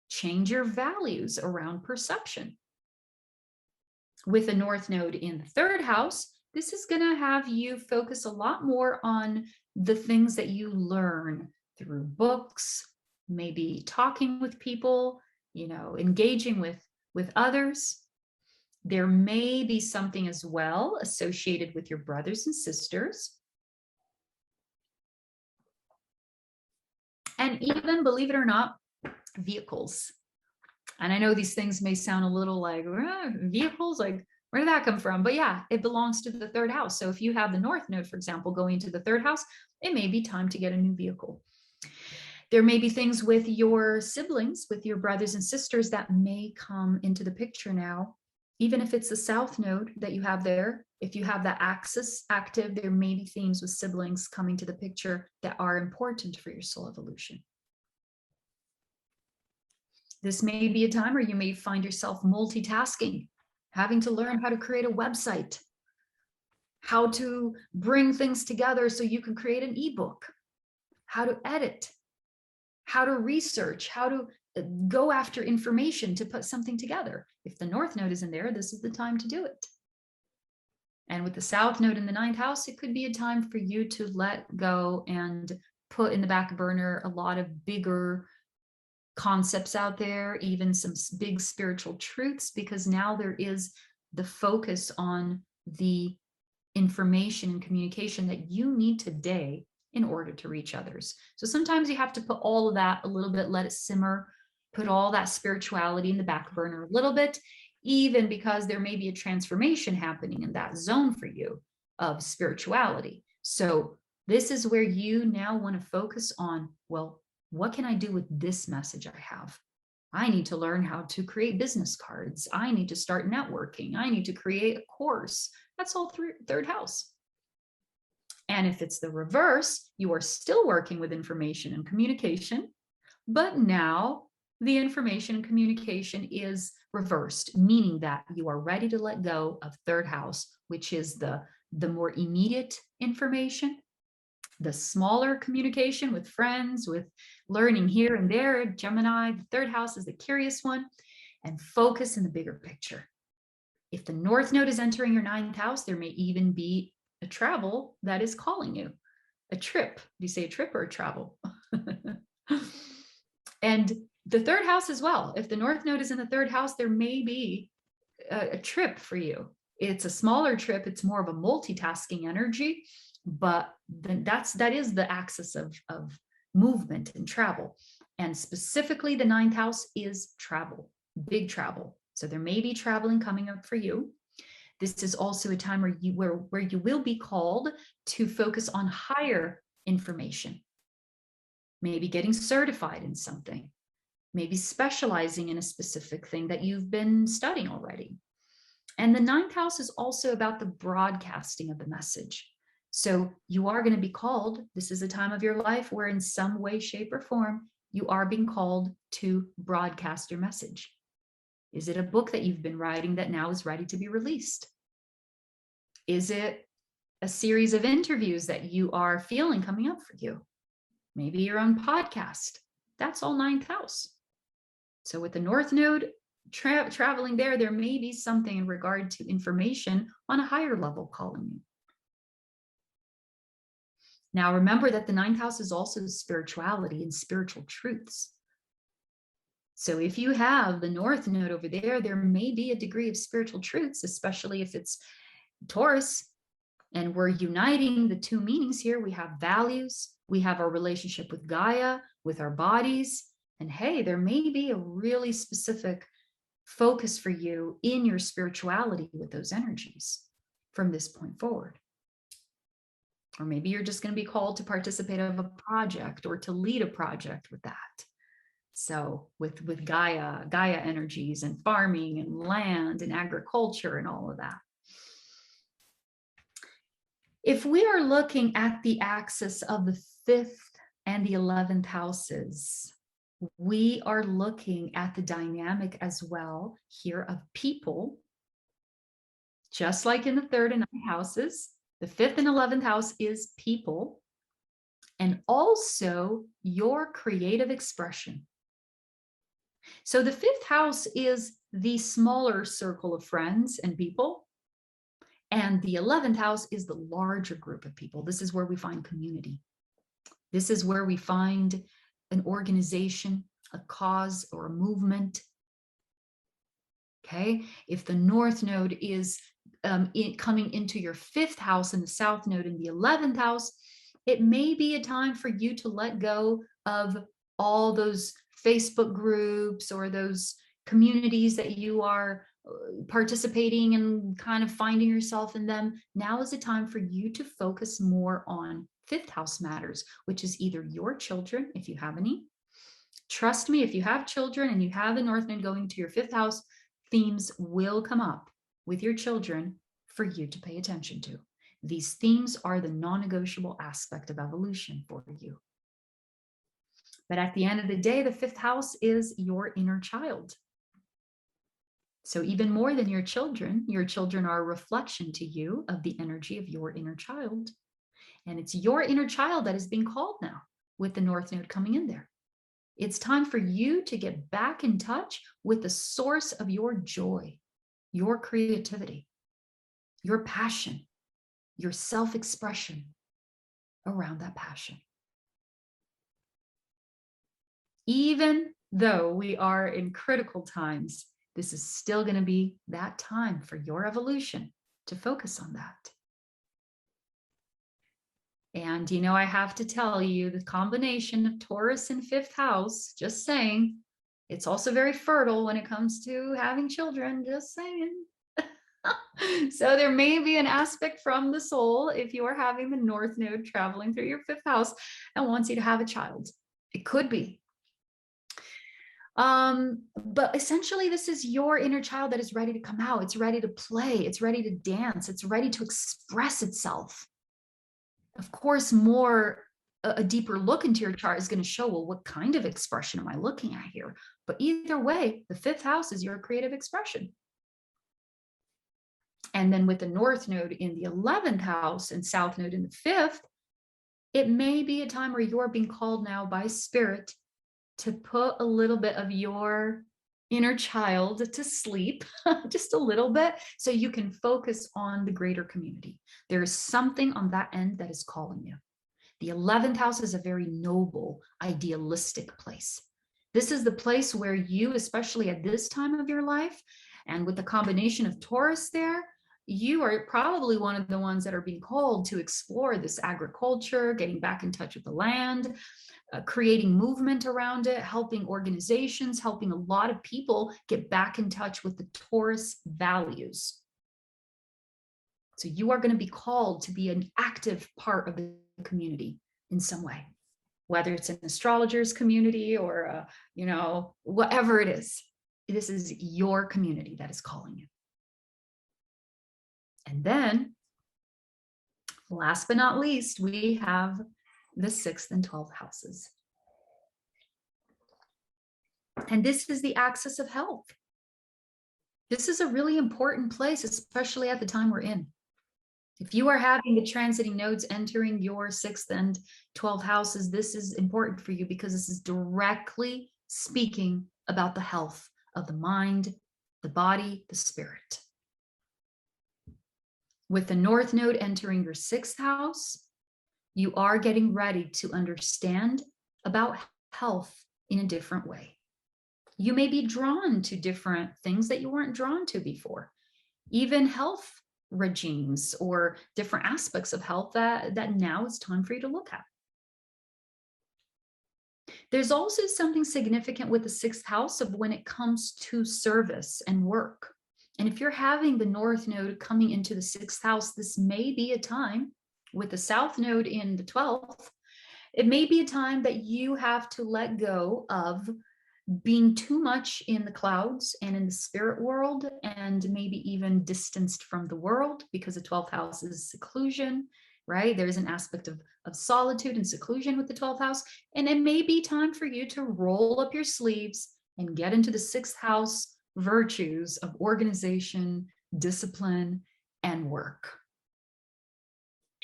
Change your values around perception. With a North Node in the 3rd house, this is going to have you focus a lot more on the things that you learn through books, maybe talking with people, engaging with others. There may be something as well associated with your brothers and sisters. And even, believe it or not, vehicles. And I know these things may sound a little like, vehicles, like, where did that come from? But yeah, it belongs to the 3rd house. So if you have the North Node, for example, going into the 3rd house, it may be time to get a new vehicle. There may be things with your siblings, with your brothers and sisters that may come into the picture now. Even if it's the South Node that you have there, if you have that axis active, there may be themes with siblings coming to the picture that are important for your soul evolution. This may be a time where you may find yourself multitasking, having to learn how to create a website, how to bring things together so you can create an ebook, how to edit, how to research, how to go after information to put something together. If the North Node is in there, this is the time to do it. And with the South Node in the 9th house, it could be a time for you to let go and put in the back burner a lot of bigger concepts out there, even some big spiritual truths, because now there is the focus on the information and communication that you need today in order to reach others. So sometimes you have to put all of that a little bit, let it simmer, put all that spirituality in the back burner a little bit, even because there may be a transformation happening in that zone for you of spirituality. So this is where you now want to focus on, well, what can I do with this message I have? I need to learn how to create business cards. I need to start networking. I need to create a course. That's all third house. And if it's the reverse, you are still working with information and communication, but now the information and communication is reversed, meaning that you are ready to let go of third house, which is the more immediate information, the smaller communication with friends, with learning here and there. Gemini, the third house is the curious one, and focus in the bigger picture. If the North Node is entering your 9th house, there may even be a travel that is calling you, a trip. Do you say a trip or a travel? And the third house as well. If the North Node is in the third house, there may be a trip for you. It's a smaller trip. It's more of a multitasking energy, but then that is the axis of movement and travel. And specifically the 9th house is travel, big travel. So there may be traveling coming up for you. This is also a time where you will be called to focus on higher information, maybe getting certified in something, maybe specializing in a specific thing that you've been studying already. And the 9th house is also about the broadcasting of the message. So you are going to be called. This is a time of your life where in some way, shape, or form, you are being called to broadcast your message. Is it a book that you've been writing that now is ready to be released? Is it a series of interviews that you are feeling coming up for you? Maybe your own podcast. That's all 9th house. So with the North Node traveling there may be something in regard to information on a higher level calling you. Now remember that the 9th house is also spirituality and spiritual truths. So if you have the North Node over there, there may be a degree of spiritual truths, especially if it's Taurus. And we're uniting the two meanings here. We have values, we have our relationship with Gaia, with our bodies. And hey, there may be a really specific focus for you in your spirituality with those energies from this point forward. Or maybe you're just going to be called to participate in a project or to lead a project with that. So with Gaia energies and farming and land and agriculture and all of that. If we are looking at the axis of the 5th and the 11th houses, we are looking at the dynamic as well here of people, just like in the 3rd and 9th houses. The 5th and 11th house is people, and also your creative expression. So the 5th house is the smaller circle of friends and people, and the 11th house is the larger group of people. This is where we find community. This is where we find an organization, a cause, or a movement. Okay, if the North Node is coming into your 5th house and the South Node in the 11th house, it may be a time for you to let go of all those Facebook groups or those communities that you are participating and kind of finding yourself in them. Now is the time for you to focus more on 5th house matters, which is either your children, if you have any. Trust me, if you have children and you have the North Node going to your 5th house, themes will come up with your children for you to pay attention to. These themes are the non-negotiable aspect of evolution for you. But at the end of the day, the fifth house is your inner child. So even more than your children are a reflection to you of the energy of your inner child. And it's your inner child that is being called now with the North Node coming in there. It's time for you to get back in touch with the source of your joy, your creativity, your passion, your self-expression around that passion. Even though we are in critical times, this is still going to be that time for your evolution to focus on that. And, you know, I have to tell you, the combination of Taurus and fifth house, just saying, it's also very fertile when it comes to having children, just saying. So there may be an aspect from the soul if you are having the North Node traveling through your fifth house and wants you to have a child. It could be. But essentially, this is your inner child that is ready to come out. It's ready to play. It's ready to dance. It's ready to express itself. Of course, a deeper look into your chart is going to show, well, what kind of expression am I looking at here? But either way, the fifth house is your creative expression. And then with the North Node in the 11th house and South Node in the 5th, it may be a time where you're being called now by Spirit to put a little bit of your inner child to sleep, just a little bit, so you can focus on the greater community. There is something on that end that is calling you. The 11th house is a very noble, idealistic place. This is the place where you, especially at this time of your life, and with the combination of Taurus there, you are probably one of the ones that are being called to explore this agriculture, getting back in touch with the land, creating movement around it, helping organizations, helping a lot of people get back in touch with the Taurus values. So you are going to be called to be an active part of the community in some way, whether it's an astrologers community or, you know, whatever it is. This is your community that is calling you. And then, last but not least, we have the 6th and 12th houses. And this is the axis of health. This is a really important place, especially at the time we're in. If you are having the transiting nodes entering your 6th and 12th houses, this is important for you because this is directly speaking about the health of the mind, the body, the spirit. With the North Node entering your 6th house, you are getting ready to understand about health in a different way. You may be drawn to different things that you weren't drawn to before, even health regimes or different aspects of health that now it's time for you to look at. There's also something significant with the 6th house of when it comes to service and work. And if you're having the North Node coming into the 6th house, this may be a time with the South Node in the 12th, it may be a time that you have to let go of being too much in the clouds and in the spirit world, and maybe even distanced from the world, because the 12th house is seclusion, right? There's an aspect of solitude and seclusion with the 12th house. And it may be time for you to roll up your sleeves and get into the 6th house virtues of organization, discipline, and work.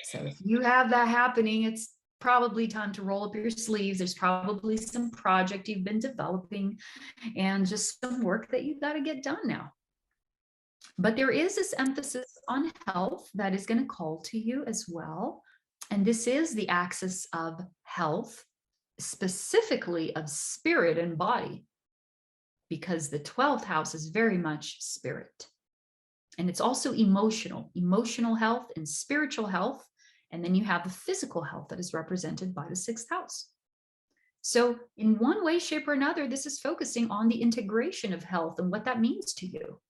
So if you have that happening, it's probably time to roll up your sleeves. There's probably some project you've been developing and just some work that you've got to get done now. But there is this emphasis on health that is going to call to you as well. And this is the axis of health, specifically of spirit and body, because the 12th house is very much spirit. And it's also emotional health and spiritual health. And then you have the physical health that is represented by the 6th house. So in one way, shape, or another, this is focusing on the integration of health and what that means to you.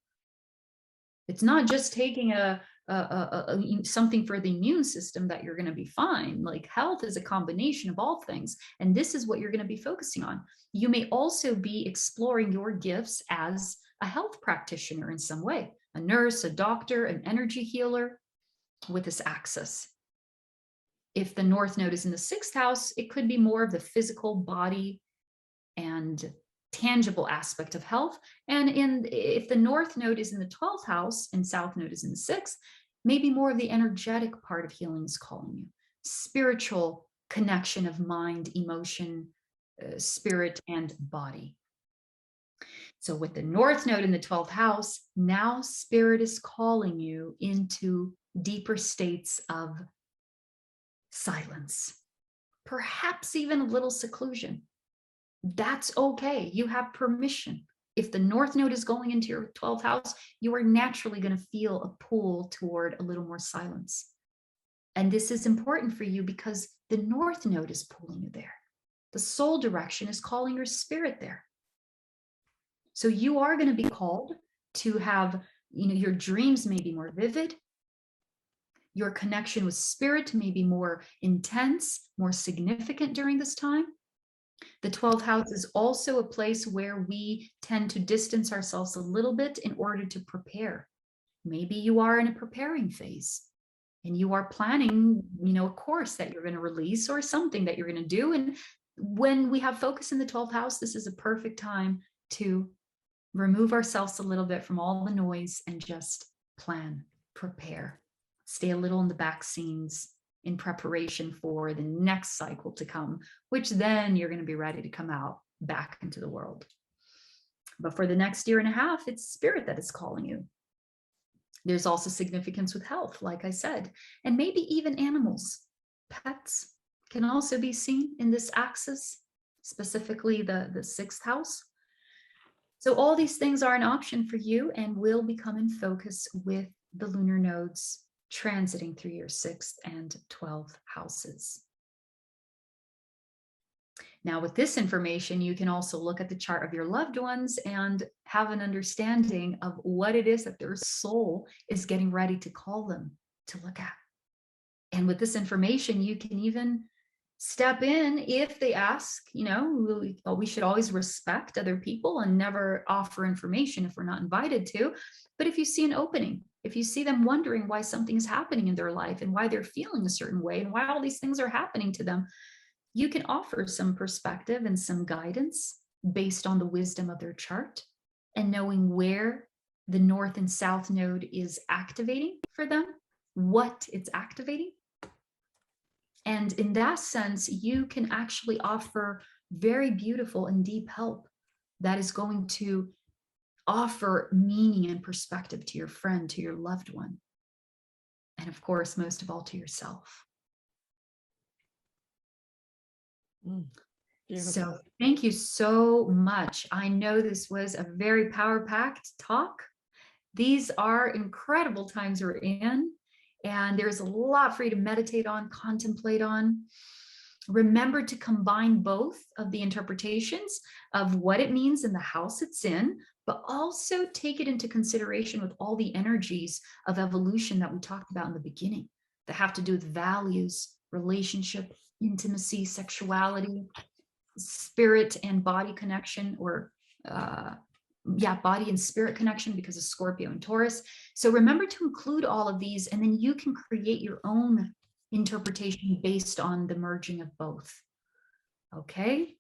It's not just taking something for the immune system that you're going to be fine. Like, health is a combination of all things. And this is what you're going to be focusing on. You may also be exploring your gifts as a health practitioner in some way, a nurse, a doctor, an energy healer with this axis. If the North Node is in the 6th house, it could be more of the physical body and tangible aspect of health. And if the North Node is in the 12th house and South Node is in the 6th, maybe more of the energetic part of healing is calling you. Spiritual connection of mind, emotion, spirit, and body. So with the North Node in the 12th house, now spirit is calling you into deeper states of silence, perhaps even a little seclusion. That's okay. You have permission. If the North Node is going into your 12th house, you are naturally going to feel a pull toward a little more silence. And this is important for you because the North Node is pulling you there. The soul direction is calling your spirit there. So you are going to be called to have, your dreams may be more vivid. Your connection with spirit may be more intense, more significant during this time. The 12th house is also a place where we tend to distance ourselves a little bit in order to prepare. Maybe you are in a preparing phase and you are planning, a course that you're going to release or something that you're going to do. And when we have focus in the 12th house, this is a perfect time to remove ourselves a little bit from all the noise and just plan, prepare, stay a little in the back scenes in preparation for the next cycle to come, which then you're going to be ready to come out back into the world. But for the next year and a half, it's spirit that is calling you. There's also significance with health, like I said, and maybe even animals. Pets can also be seen in this axis, specifically the 6th house. So all these things are an option for you and will become in focus with the lunar nodes transiting through your 6th and 12th houses. Now, with this information, you can also look at the chart of your loved ones and have an understanding of what it is that their soul is getting ready to call them to look at. And with this information, you can even step in if they ask. We should always respect other people and never offer information if we're not invited to. But if you see an opening, if you see them wondering why something is happening in their life and why they're feeling a certain way and why all these things are happening to them, you can offer some perspective and some guidance based on the wisdom of their chart and knowing where the North and South Node is activating for them, what it's activating. And in that sense, you can actually offer very beautiful and deep help that is going to offer meaning and perspective to your friend, to your loved one, and of course, most of all, to yourself. So thank you so much. I know this was a very power-packed talk. These are incredible times we're in, and there's a lot for you to meditate on, contemplate on. Remember to combine both of the interpretations of what it means in the house it's in, but also take it into consideration with all the energies of evolution that we talked about in the beginning that have to do with values, relationship, intimacy, sexuality, spirit and body connection, or body and spirit connection because of Scorpio and Taurus. So remember to include all of these, and then you can create your own interpretation based on the merging of both. Okay.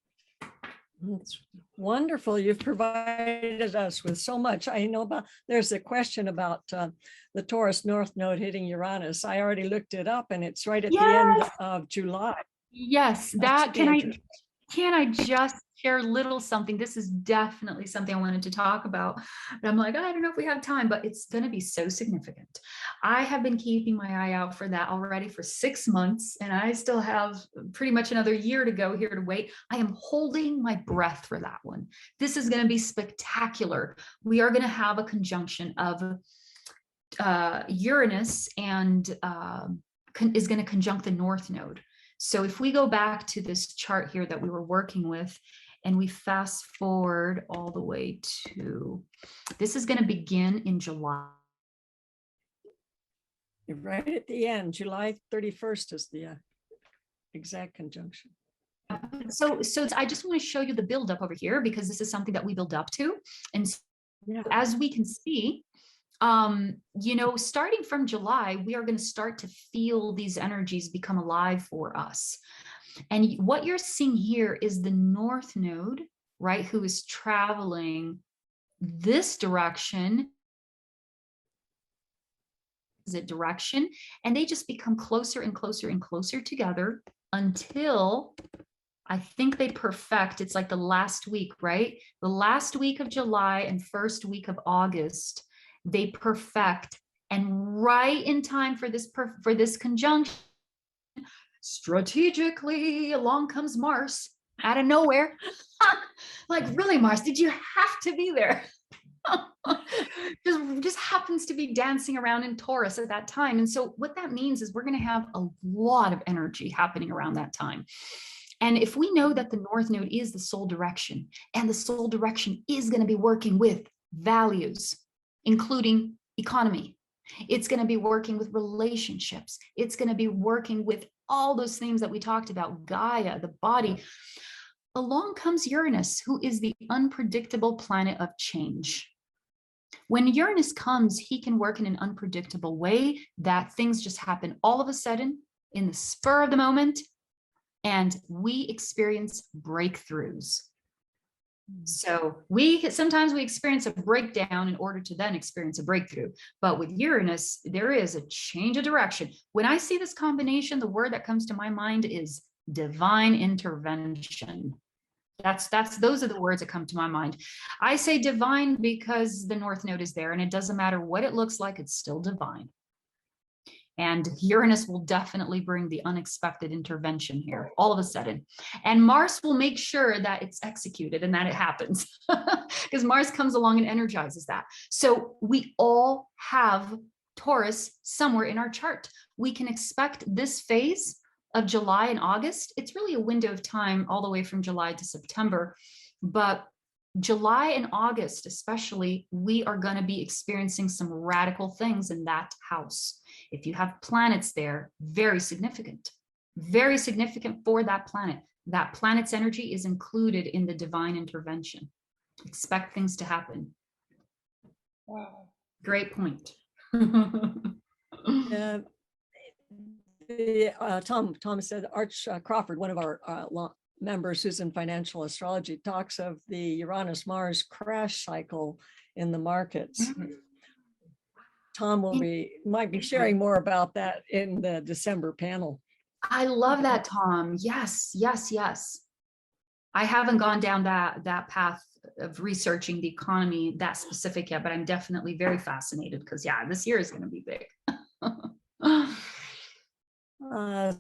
It's wonderful. You've provided us with so much. I know there's a question about the Taurus North Node hitting Uranus. I already looked it up and it's right at the end of July. Yes, can I just share a little something? This is definitely something I wanted to talk about. But I'm like, I don't know if we have time, but it's going to be so significant. I have been keeping my eye out for that already for 6 months, and I still have pretty much another year to go here to wait. I am holding my breath for that one. This is going to be spectacular. We are going to have a conjunction of Uranus and is going to conjunct the North Node. So if we go back to this chart here that we were working with, and we fast forward all the way to, this is going to begin in July. You're right at the end. July 31st is the exact conjunction. So I just want to show you the buildup over here, because this is something that we build up to. And as we can see, You know, starting from July, we are going to start to feel these energies become alive for us. And what you're seeing here is the North Node, right, who is traveling this direction, and they just become closer and closer and closer together until I think they perfect. It's like the last week, right? The last week of July and first week of August, they perfect. And right in time for this conjunction, strategically along comes Mars out of nowhere. Like, really, Mars, did you have to be there? just happens to be dancing around in Taurus at that time. And so what that means is we're going to have a lot of energy happening around that time. And if we know that the North Node is the soul direction, and the soul direction is going to be working with values, including economy, it's going to be working with relationships, it's going to be working with all those things that we talked about, Gaia, the body. Along comes Uranus, who is the unpredictable planet of change. When Uranus comes, he can work in an unpredictable way that things just happen all of a sudden in the spur of the moment, and we experience breakthroughs. So sometimes we experience a breakdown in order to then experience a breakthrough. But with Uranus, there is a change of direction. When I see this combination, the word that comes to my mind is divine intervention. Those are the words that come to my mind. I say divine because the North Node is there, and it doesn't matter what it looks like, it's still divine. And Uranus will definitely bring the unexpected intervention here all of a sudden. And Mars will make sure that it's executed and that it happens, because Mars comes along and energizes that. So we all have Taurus somewhere in our chart. We can expect this phase of July and August. It's really a window of time all the way from July to September. But July and August, especially, we are going to be experiencing some radical things in that house. If you have planets there, very significant for that planet. That planet's energy is included in the divine intervention. Expect things to happen. Wow. Great point. Tom said, Arch Crawford, one of our members who's in financial astrology, talks of the Uranus-Mars crash cycle in the markets. Tom might be sharing more about that in the December panel. I love that, Tom. Yes. I haven't gone down that path of researching the economy that specific yet, but I'm definitely very fascinated because, yeah, this year is going to be big.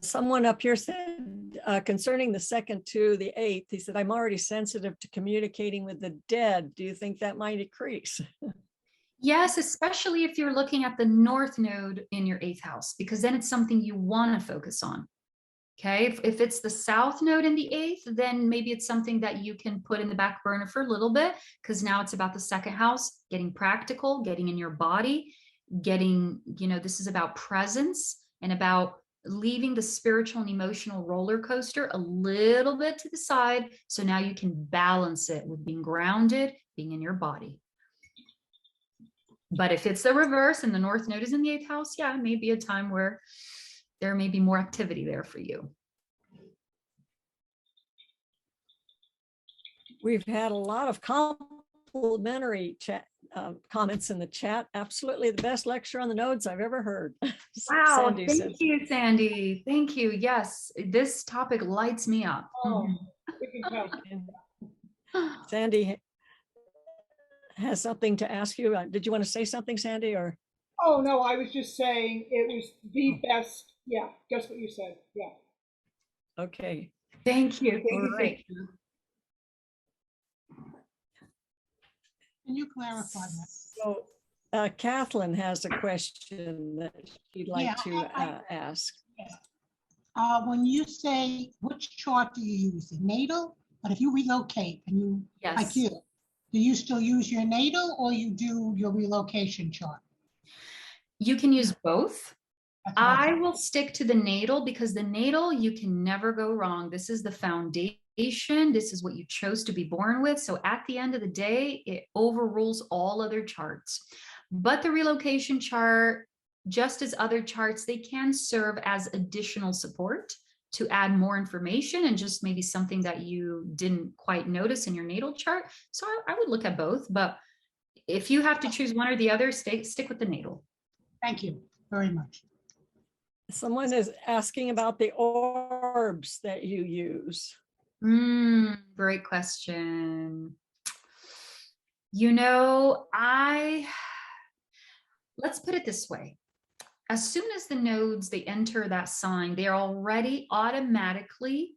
Someone up here said, concerning the 2nd to the 8th, he said, I'm already sensitive to communicating with the dead. Do you think that might increase? Yes, especially if you're looking at the North Node in your 8th house, because then it's something you want to focus on. Okay, if it's the South Node in the 8th, then maybe it's something that you can put in the back burner for a little bit, because now it's about the 2nd house, getting practical, getting in your body, this is about presence and about leaving the spiritual and emotional roller coaster a little bit to the side. So now you can balance it with being grounded, being in your body. But if it's the reverse and the North Node is in the 8th house, yeah, it may be a time where there may be more activity there for you. We've had a lot of complimentary comments in the chat. Absolutely the best lecture on the nodes I've ever heard. Wow, thank you, Sandy. Thank you. Yes, this topic lights me up. Oh, Sandy has something to ask you. Did you want to say something, Sandy, or? Oh, no, I was just saying it was the best. Yeah, just what you said. Yeah. Okay. Thank you. Thank you. Can you clarify that? So Kathleen has a question that she'd like to ask. When you say, which chart do you use? The natal? But if you relocate and you, Yes. like you, do you still use your natal or you do your relocation chart? You can use both. That's what I I thought. will stick to the natal because the natal, you can never go wrong. This is the foundation. This is what you chose to be born with. So at the end of the day, it overrules all other charts. But the relocation chart, just as other charts, they can serve as additional support to add more information and just maybe something that you didn't quite notice in your natal chart. So I would look at both, but if you have to choose one or the other, stick with the natal. Thank you very much. Someone is asking about the orbs that you use. Great question. You know, let's put it this way. As soon as the nodes, they enter that sign, they are already automatically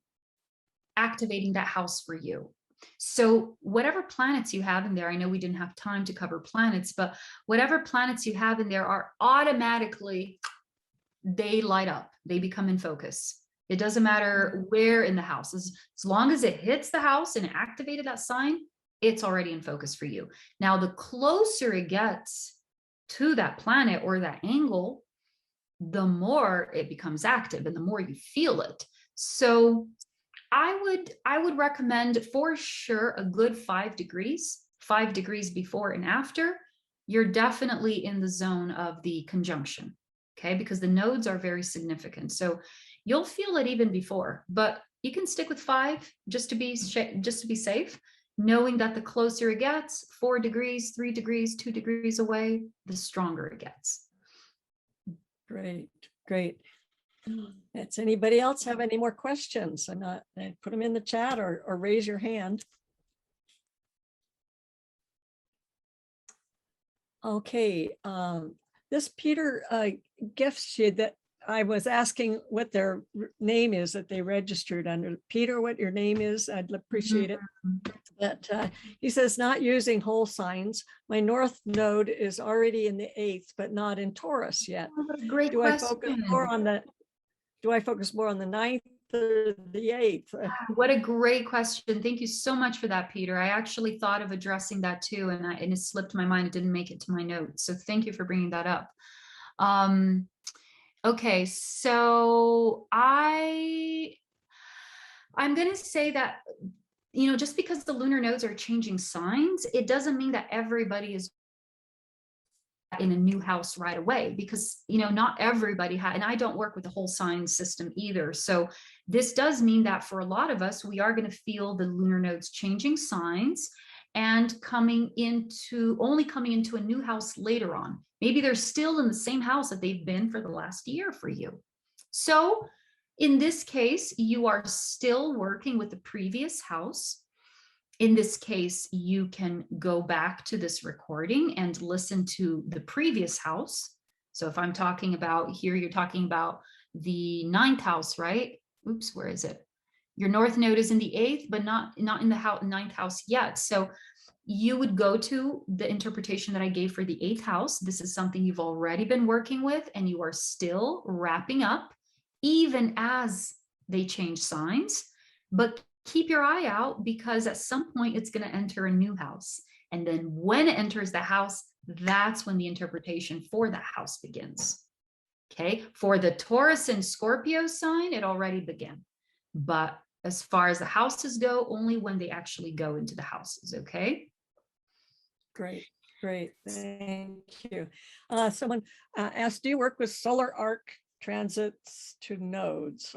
activating that house for you. So whatever planets you have in there, I know we didn't have time to cover planets, but whatever planets you have in there are automatically, they light up, they become in focus. It doesn't matter where in the house, as long as it hits the house and it activated that sign, it's already in focus for you. Now, the closer it gets to that planet or that angle, the more it becomes active and the more you feel it. So I would recommend for sure a good 5 degrees before and after. You're definitely in the zone of the conjunction, okay? Because the nodes are very significant. So you'll feel it even before, but you can stick with 5 just to be safe, knowing that the closer it gets, 4 degrees, 3 degrees, 2 degrees away, the stronger it gets. Great, great. Does anybody else have any more questions? Put them in the chat or raise your hand. Okay, this Peter gifts you that I was asking what their name is that they registered under. Peter, what your name is, I'd appreciate it. That he says, not using whole signs. My north node is already in the 8th, but not in Taurus yet. Oh, what a great Do question. I focus more on the 9th or the 8th? What a great question. Thank you so much for that, Peter. I actually thought of addressing that too, and it slipped my mind. It didn't make it to my notes. So thank you for bringing that up. Okay, so I'm going to say that, you know, just because the lunar nodes are changing signs, it doesn't mean that everybody is in a new house right away, because, you know, not everybody and I don't work with the whole sign system either. So this does mean that for a lot of us, we are going to feel the lunar nodes changing signs and only coming into a new house later on. Maybe they're still in the same house that they've been for the last year for you. So in this case, you are still working with the previous house. In this case, you can go back to this recording and listen to the previous house. So if I'm talking about here, you're talking about the 9th house, right? Oops, where is it? Your north node is in the 8th, but not in the 9th house yet. So you would go to the interpretation that I gave for the 8th house. This is something you've already been working with, and you are still wrapping up, even as they change signs. But keep your eye out, because at some point it's going to enter a new house. And then when it enters the house, that's when the interpretation for that house begins. Okay. For the Taurus and Scorpio sign, it already began. But as far as the houses go, only when they actually go into the houses. Okay. Great, great. Thank you. Someone asked, do you work with solar arc transits to nodes?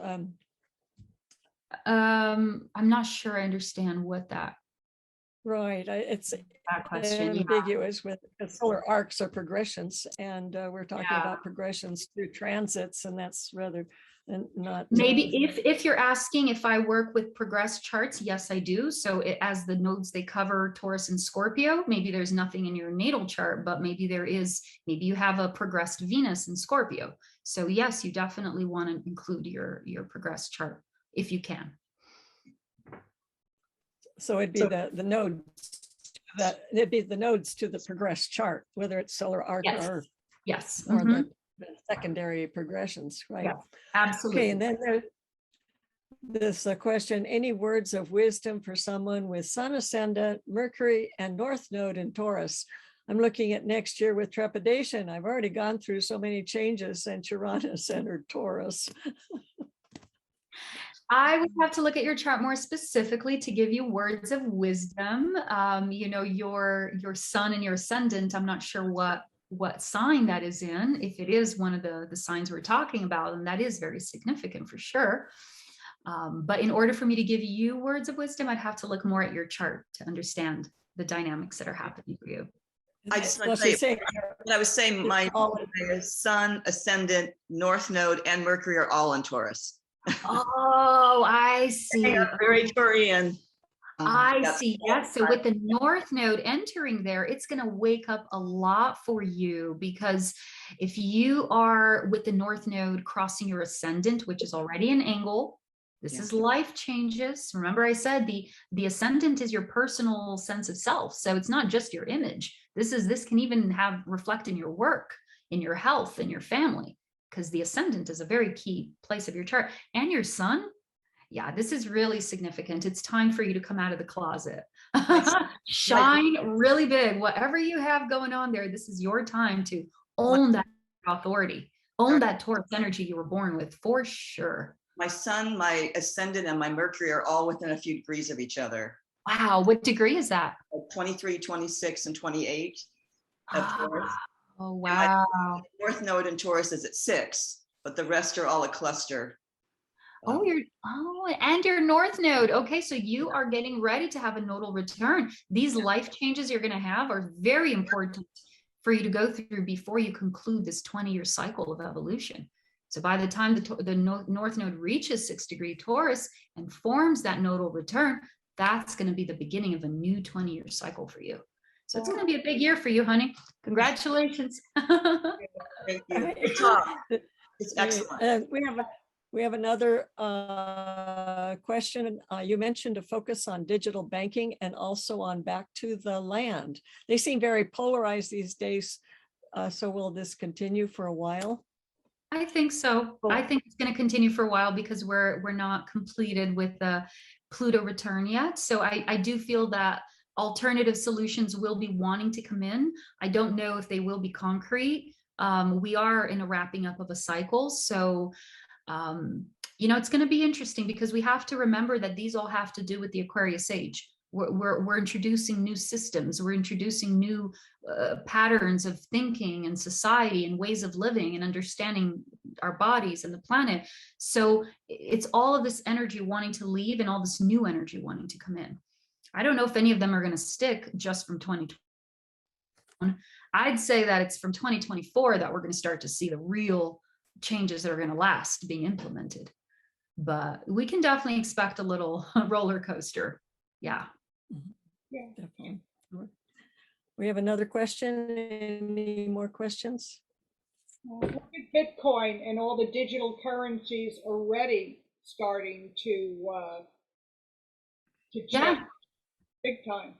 I'm not sure I understand what that. Right. It's That question, ambiguous with solar arcs or progressions. And we're talking Yeah. about progressions through transits, and that's rather not. Maybe if you're asking if I work with progressed charts, yes, I do. So as the nodes, they cover Taurus and Scorpio, maybe there's nothing in your natal chart, but maybe there is, maybe you have a progressed Venus in Scorpio. So yes, you definitely want to include your progressed chart if you can. So it'd be the nodes. It'd be the nodes to the progressed chart, whether it's solar arc Yes. or Yes. the secondary progressions, right? Yeah, absolutely. Okay, and then this question, any words of wisdom for someone with Sun ascendant, Mercury, and North Node in Taurus? I'm looking at next year with trepidation. I've already gone through so many changes since Uranus entered Taurus. I would have to look at your chart more specifically to give you words of wisdom. You know, your sun and your ascendant, I'm not sure what what sign that is in. If it is one of the signs we're talking about, and that is very significant for sure. But in order for me to give you words of wisdom, I'd have to look more at your chart to understand the dynamics that are happening for you. I just want Well, to say, she's saying what I was saying, my sun, ascendant, North Node, and Mercury are all in Taurus. Oh, I see. Very Taurian. I Yeah. see. Yes. So with the North Node entering there, it's going to wake up a lot for you, because if you are with the North Node crossing your ascendant, which is already an angle, this is life changes. Remember, I said the ascendant is your personal sense of self. So it's not just your image. This can even reflect in your work, in your health, in your family, because the ascendant is a very key place of your chart, and your sun. Yeah, this is really significant. It's time for you to come out of the closet. Shine really big. Whatever you have going on there, this is your time to own that authority, own that Taurus energy you were born with, for sure. My sun, my ascendant, and my Mercury are all within a few degrees of each other. Wow, what degree is that? 23, 26, and 28 of Taurus. Oh, wow. North Node in Taurus is at 6, but the rest are all a cluster. Oh, and your North Node. Okay, so you are getting ready to have a nodal return. These life changes you're going to have are very important for you to go through before you conclude this 20-year cycle of evolution. So by the time the North Node reaches 6-degree Taurus and forms that nodal return, that's going to be the beginning of a new 20-year cycle for you. So it's going to be a big year for you, honey. Congratulations. Thank you. Good talk. It's excellent. We have another question. You mentioned a focus on digital banking and also on back to the land. They seem very polarized these days. So will this continue for a while? I think so. I think it's going to continue for a while because we're not completed with the Pluto return yet. So I do feel that alternative solutions will be wanting to come in. I don't know if they will be concrete. We are in a wrapping up of a cycle. So it's going to be interesting because we have to remember that these all have to do with the Aquarius age. We're introducing new systems. We're introducing new patterns of thinking and society and ways of living and understanding our bodies and the planet. So it's all of this energy wanting to leave and all this new energy wanting to come in. I don't know if any of them are going to stick just from 2021. I'd say that it's from 2024 that we're going to start to see the real changes that are going to last being implemented. But we can definitely expect a little roller coaster. Yeah. Yeah, definitely. We have another question. Any more questions? Look at Bitcoin and all the digital currencies already starting to change big time.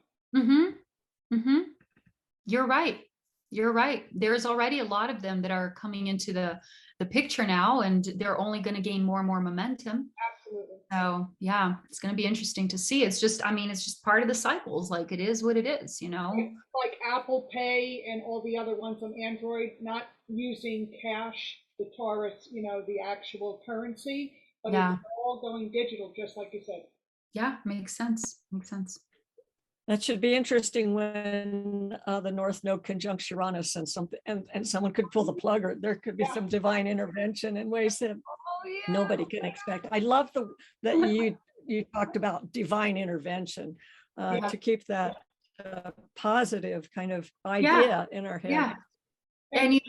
You're right. You're right. There's already a lot of them that are coming into the picture now, and they're only going to gain more and more momentum. Absolutely. So yeah, it's going to be interesting to see. It's just part of the cycles. Like, it is what it is, Like Apple Pay and all the other ones on Android, not using cash, the Taurus, the actual currency, but it's all going digital, just like you said. Yeah, makes sense. Makes sense. That should be interesting when the North Node conjuncts Uranus and something, and someone could pull the plug, or there could be some divine intervention in ways that nobody can expect. I love that you talked about divine intervention to keep that positive kind of idea in our head. Yeah. And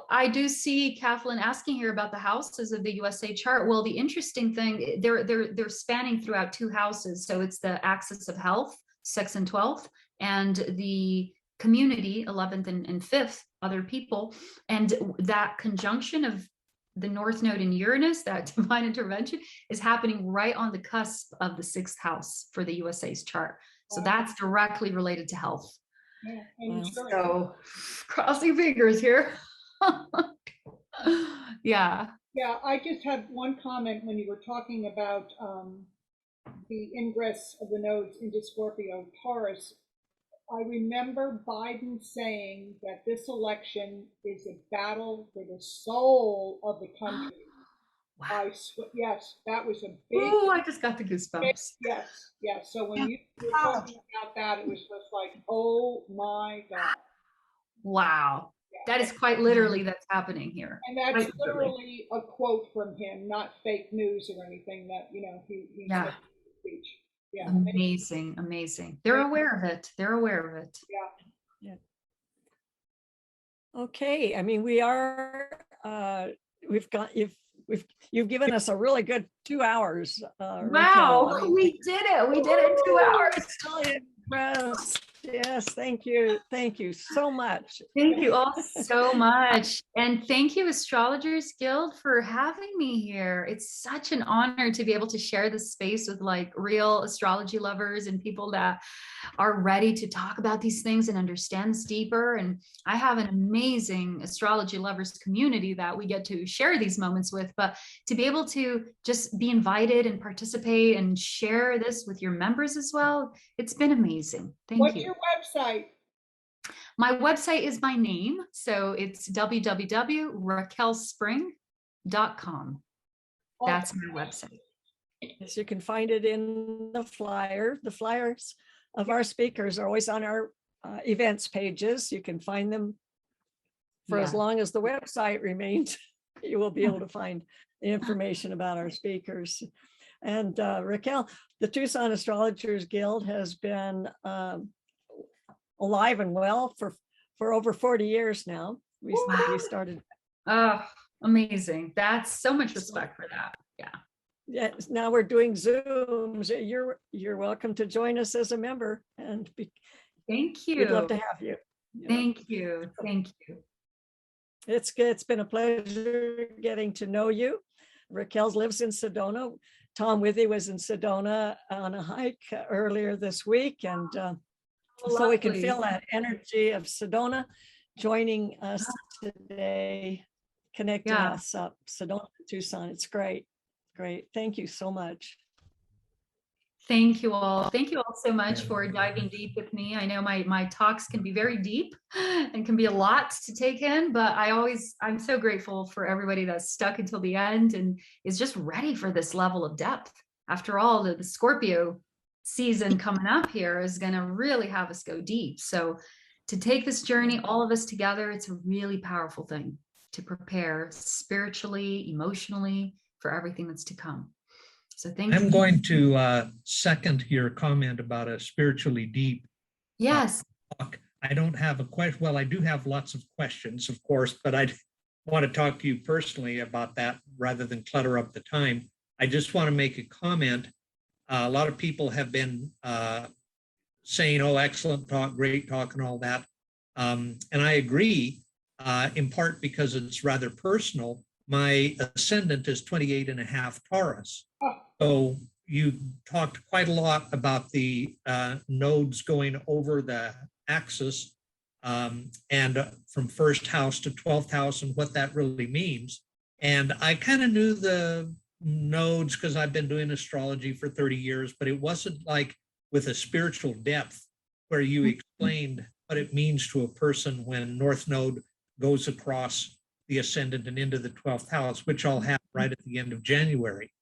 I do see Kathleen asking here about the houses of the USA chart. Well, the interesting thing, they're spanning throughout 2 houses. So it's the axis of health, 6th and 12th, and the community, 11th and 5th, other people. And that conjunction of the North Node and Uranus, that divine intervention, is happening right on the cusp of the 6th house for the USA's chart. So that's directly related to health. Yeah, so crossing fingers here. Yeah. Yeah, I just have one comment when you were talking about the ingress of the nodes into Scorpio, Taurus. I remember Biden saying that this election is a battle for the soul of the country. Wow. Yes, that was a big. Oh, I just got the goosebumps. Yes. So when you were talking about that, it was just like, oh my God. Wow. that is quite literally that's happening here. And that's Quite literally. literally a quote from him, not fake news or anything that, he Yeah. said in his speech. Yeah. Amazing, amazing. They're aware of it. They're aware of it. Yeah. Okay, I mean, we are, you've given us a really good 2 hours. Raquel. Wow, I mean, we did it. We did it in 2 hours. totally impressed. Yes, thank you. Thank you so much. Thank you all so much. And thank you, Astrologers Guild, for having me here. It's such an honor to be able to share this space with like real astrology lovers and people that are ready to talk about these things and understand this deeper. And I have an amazing astrology lovers community that we get to share these moments with, but to be able to just be invited and participate and share this with your members as well, it's been amazing. Thank What's you. your website? My website is my name. So it's www.raquelspring.com. That's my website. Yes, you can find it in the flyer. The flyers of our speakers are always on our events pages. You can find them for as Yeah. long as the website remains. You will be able to find the information about our speakers. And Raquel, the Tucson Astrologers Guild has been alive and well for over 40 years now. We started. Oh, amazing. That's so much respect for that. Yeah. Yes, now we're doing Zooms. You're welcome to join us as a member, and Thank you. we'd love to have you. Thank you. Thank you. It's good. It's been a pleasure getting to know you. Raquel lives in Sedona. Tom Withy was in Sedona on a hike earlier this week, and so we can Lovely. feel that energy of Sedona joining us today, connecting Yeah. us up. Sedona, Tucson. It's great. Great. Thank you so much. Thank you all. Thank you all so much for diving deep with me. I know my talks can be very deep and can be a lot to take in, but I'm so grateful for everybody that's stuck until the end and is just ready for this level of depth. After all, the Scorpio season coming up here is going to really have us go deep. So to take this journey, all of us together, it's a really powerful thing to prepare spiritually, emotionally for everything that's to come. So thank you. I'm going to second your comment about a spiritually deep Yes. talk. I don't have a question. Well, I do have lots of questions, of course, but I want to talk to you personally about that rather than clutter up the time. I just want to make a comment. A lot of people have been saying, oh, excellent talk, great talk, and all that. And I agree, in part because it's rather personal. My ascendant is 28.5 Taurus. So you talked quite a lot about the nodes going over the axis and from first house to 12th house and what that really means. And I kind of knew the nodes because I've been doing astrology for 30 years, but it wasn't like with a spiritual depth where you explained what it means to a person when North Node goes across the ascendant and into the 12th house, which all happened right at the end of January.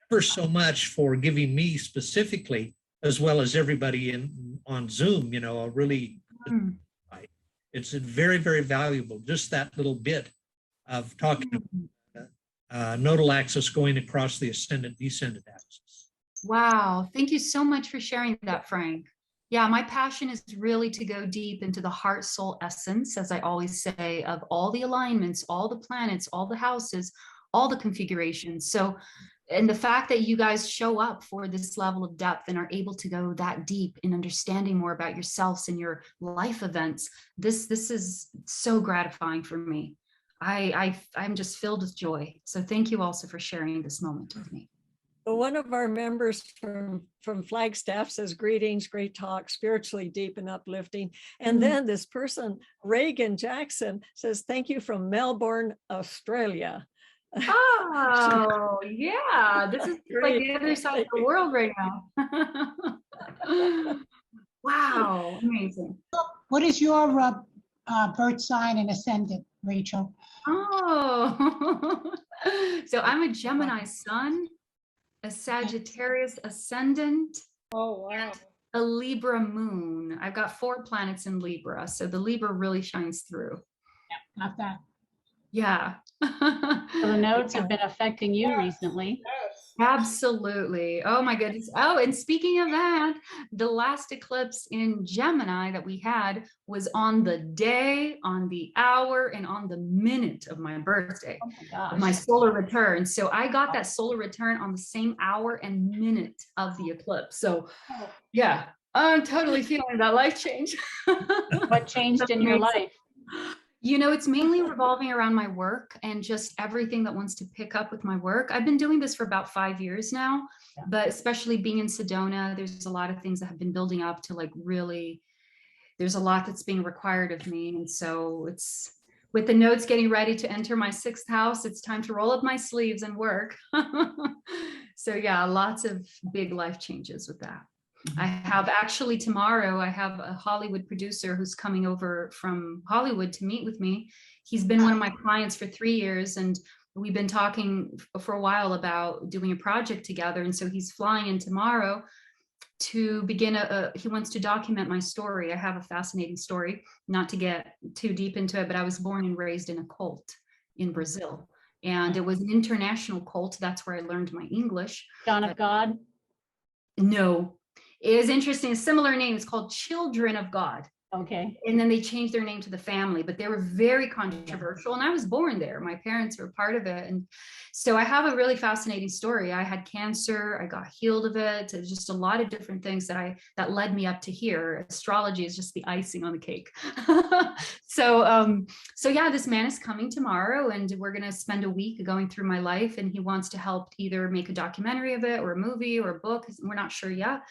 For so much for giving me specifically, as well as everybody on Zoom, a really, it's very, very valuable. Just that little bit of talking nodal axis going across the ascendant descendant axis. Wow. Thank you so much for sharing that, Frank. Yeah, my passion is really to go deep into the heart soul essence, as I always say, of all the alignments, all the planets, all the houses, all the configurations. So, and the fact that you guys show up for this level of depth and are able to go that deep in understanding more about yourselves and your life events, this is so gratifying for me. I'm just filled with joy. So thank you also for sharing this moment with me. Well, one of our members from Flagstaff says, greetings, great talk, spiritually deep and uplifting. And then this person, Reagan Jackson, says, thank you from Melbourne, Australia. Oh, yeah. This is like the other side of the world right now. Wow. Amazing. What is your birth sign and ascendant, Rachel? Oh, so I'm a Gemini sun, a Sagittarius ascendant, Oh, wow. a Libra moon. I've got 4 planets in Libra, so the Libra really shines through. Got that. Yeah. So the nodes have been affecting you Yes. recently. Yes. Absolutely. Oh my goodness. Oh, and speaking of that, the last eclipse in Gemini that we had was on the day, on the hour, and on the minute of my birthday, Oh my of my gosh. solar return. So I got that solar return on the same hour and minute of the eclipse. So Oh, yeah, I'm totally feeling that life change. What changed in your life? You know, it's mainly revolving around my work and just everything that wants to pick up with my work. I've been doing this for about 5 years now, Yeah. but especially being in Sedona, there's a lot of things that have been building up to like really, there's a lot that's being required of me. And so it's with the nodes getting ready to enter my 6th house, it's time to roll up my sleeves and work. So yeah, lots of big life changes with that. I have actually tomorrow, I have a Hollywood producer who's coming over from Hollywood to meet with me. He's been one of my clients for 3 years, and we've been talking for a while about doing a project together. And so he's flying in tomorrow to begin he wants to document my story. I have a fascinating story, not to get too deep into it, but I was born and raised in a cult in Brazil. And it was an international cult. That's where I learned my English. John of God? No. It is interesting. A similar name is called Children of God. Okay. And then they changed their name to the family, but they were very controversial. And I was born there. My parents were part of it. And so I have a really fascinating story. I had cancer. I got healed of it. It's just a lot of different things that led me up to here. Astrology is just the icing on the cake. So yeah, this man is coming tomorrow, and we're going to spend a week going through my life. And he wants to help either make a documentary of it or a movie or a book. We're not sure yet,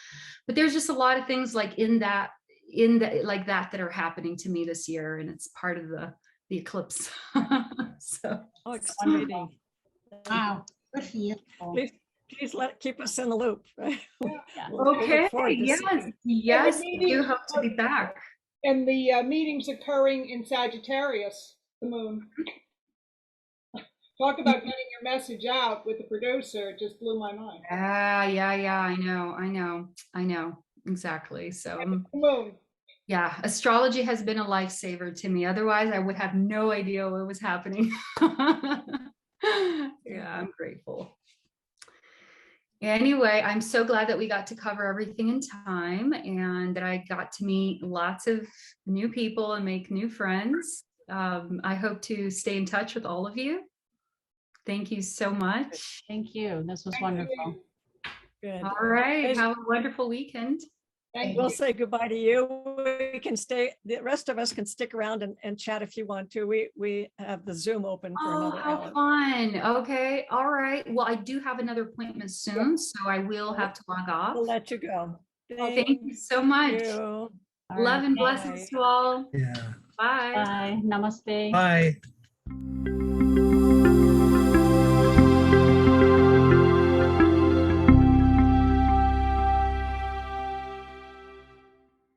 but there's just a lot of things like like that are happening to me this year, and it's part of the eclipse. So Oh, exciting. Wow, good for you. Please keep us in the loop. Right? Yeah. We look okay, forward to yes, seeing yes, And I do hope to be back. And the meeting's occurring in Sagittarius, the moon. Talk about getting your message out with the producer. It just blew my mind. Yeah, I know, exactly. So The moon. yeah, astrology has been a lifesaver to me. Otherwise, I would have no idea what was happening. Yeah, I'm grateful. Anyway, I'm so glad that we got to cover everything in time, and that I got to meet lots of new people and make new friends. I hope to stay in touch with all of you. Thank you so much. Thank you. This was Thank wonderful. Good. All right, Guys, have a wonderful weekend. Thank we'll you. say goodbye to you. We can stay, the rest of us can stick around and chat if you want to. We have the Zoom open for Oh, another how hour. fun. Okay. All right. Well, I do have another appointment soon, so I will have to log off. We'll let you go. Thank you so much. you. All Love right. and Bye. blessings to all. Yeah. Bye. Bye. Namaste. Bye.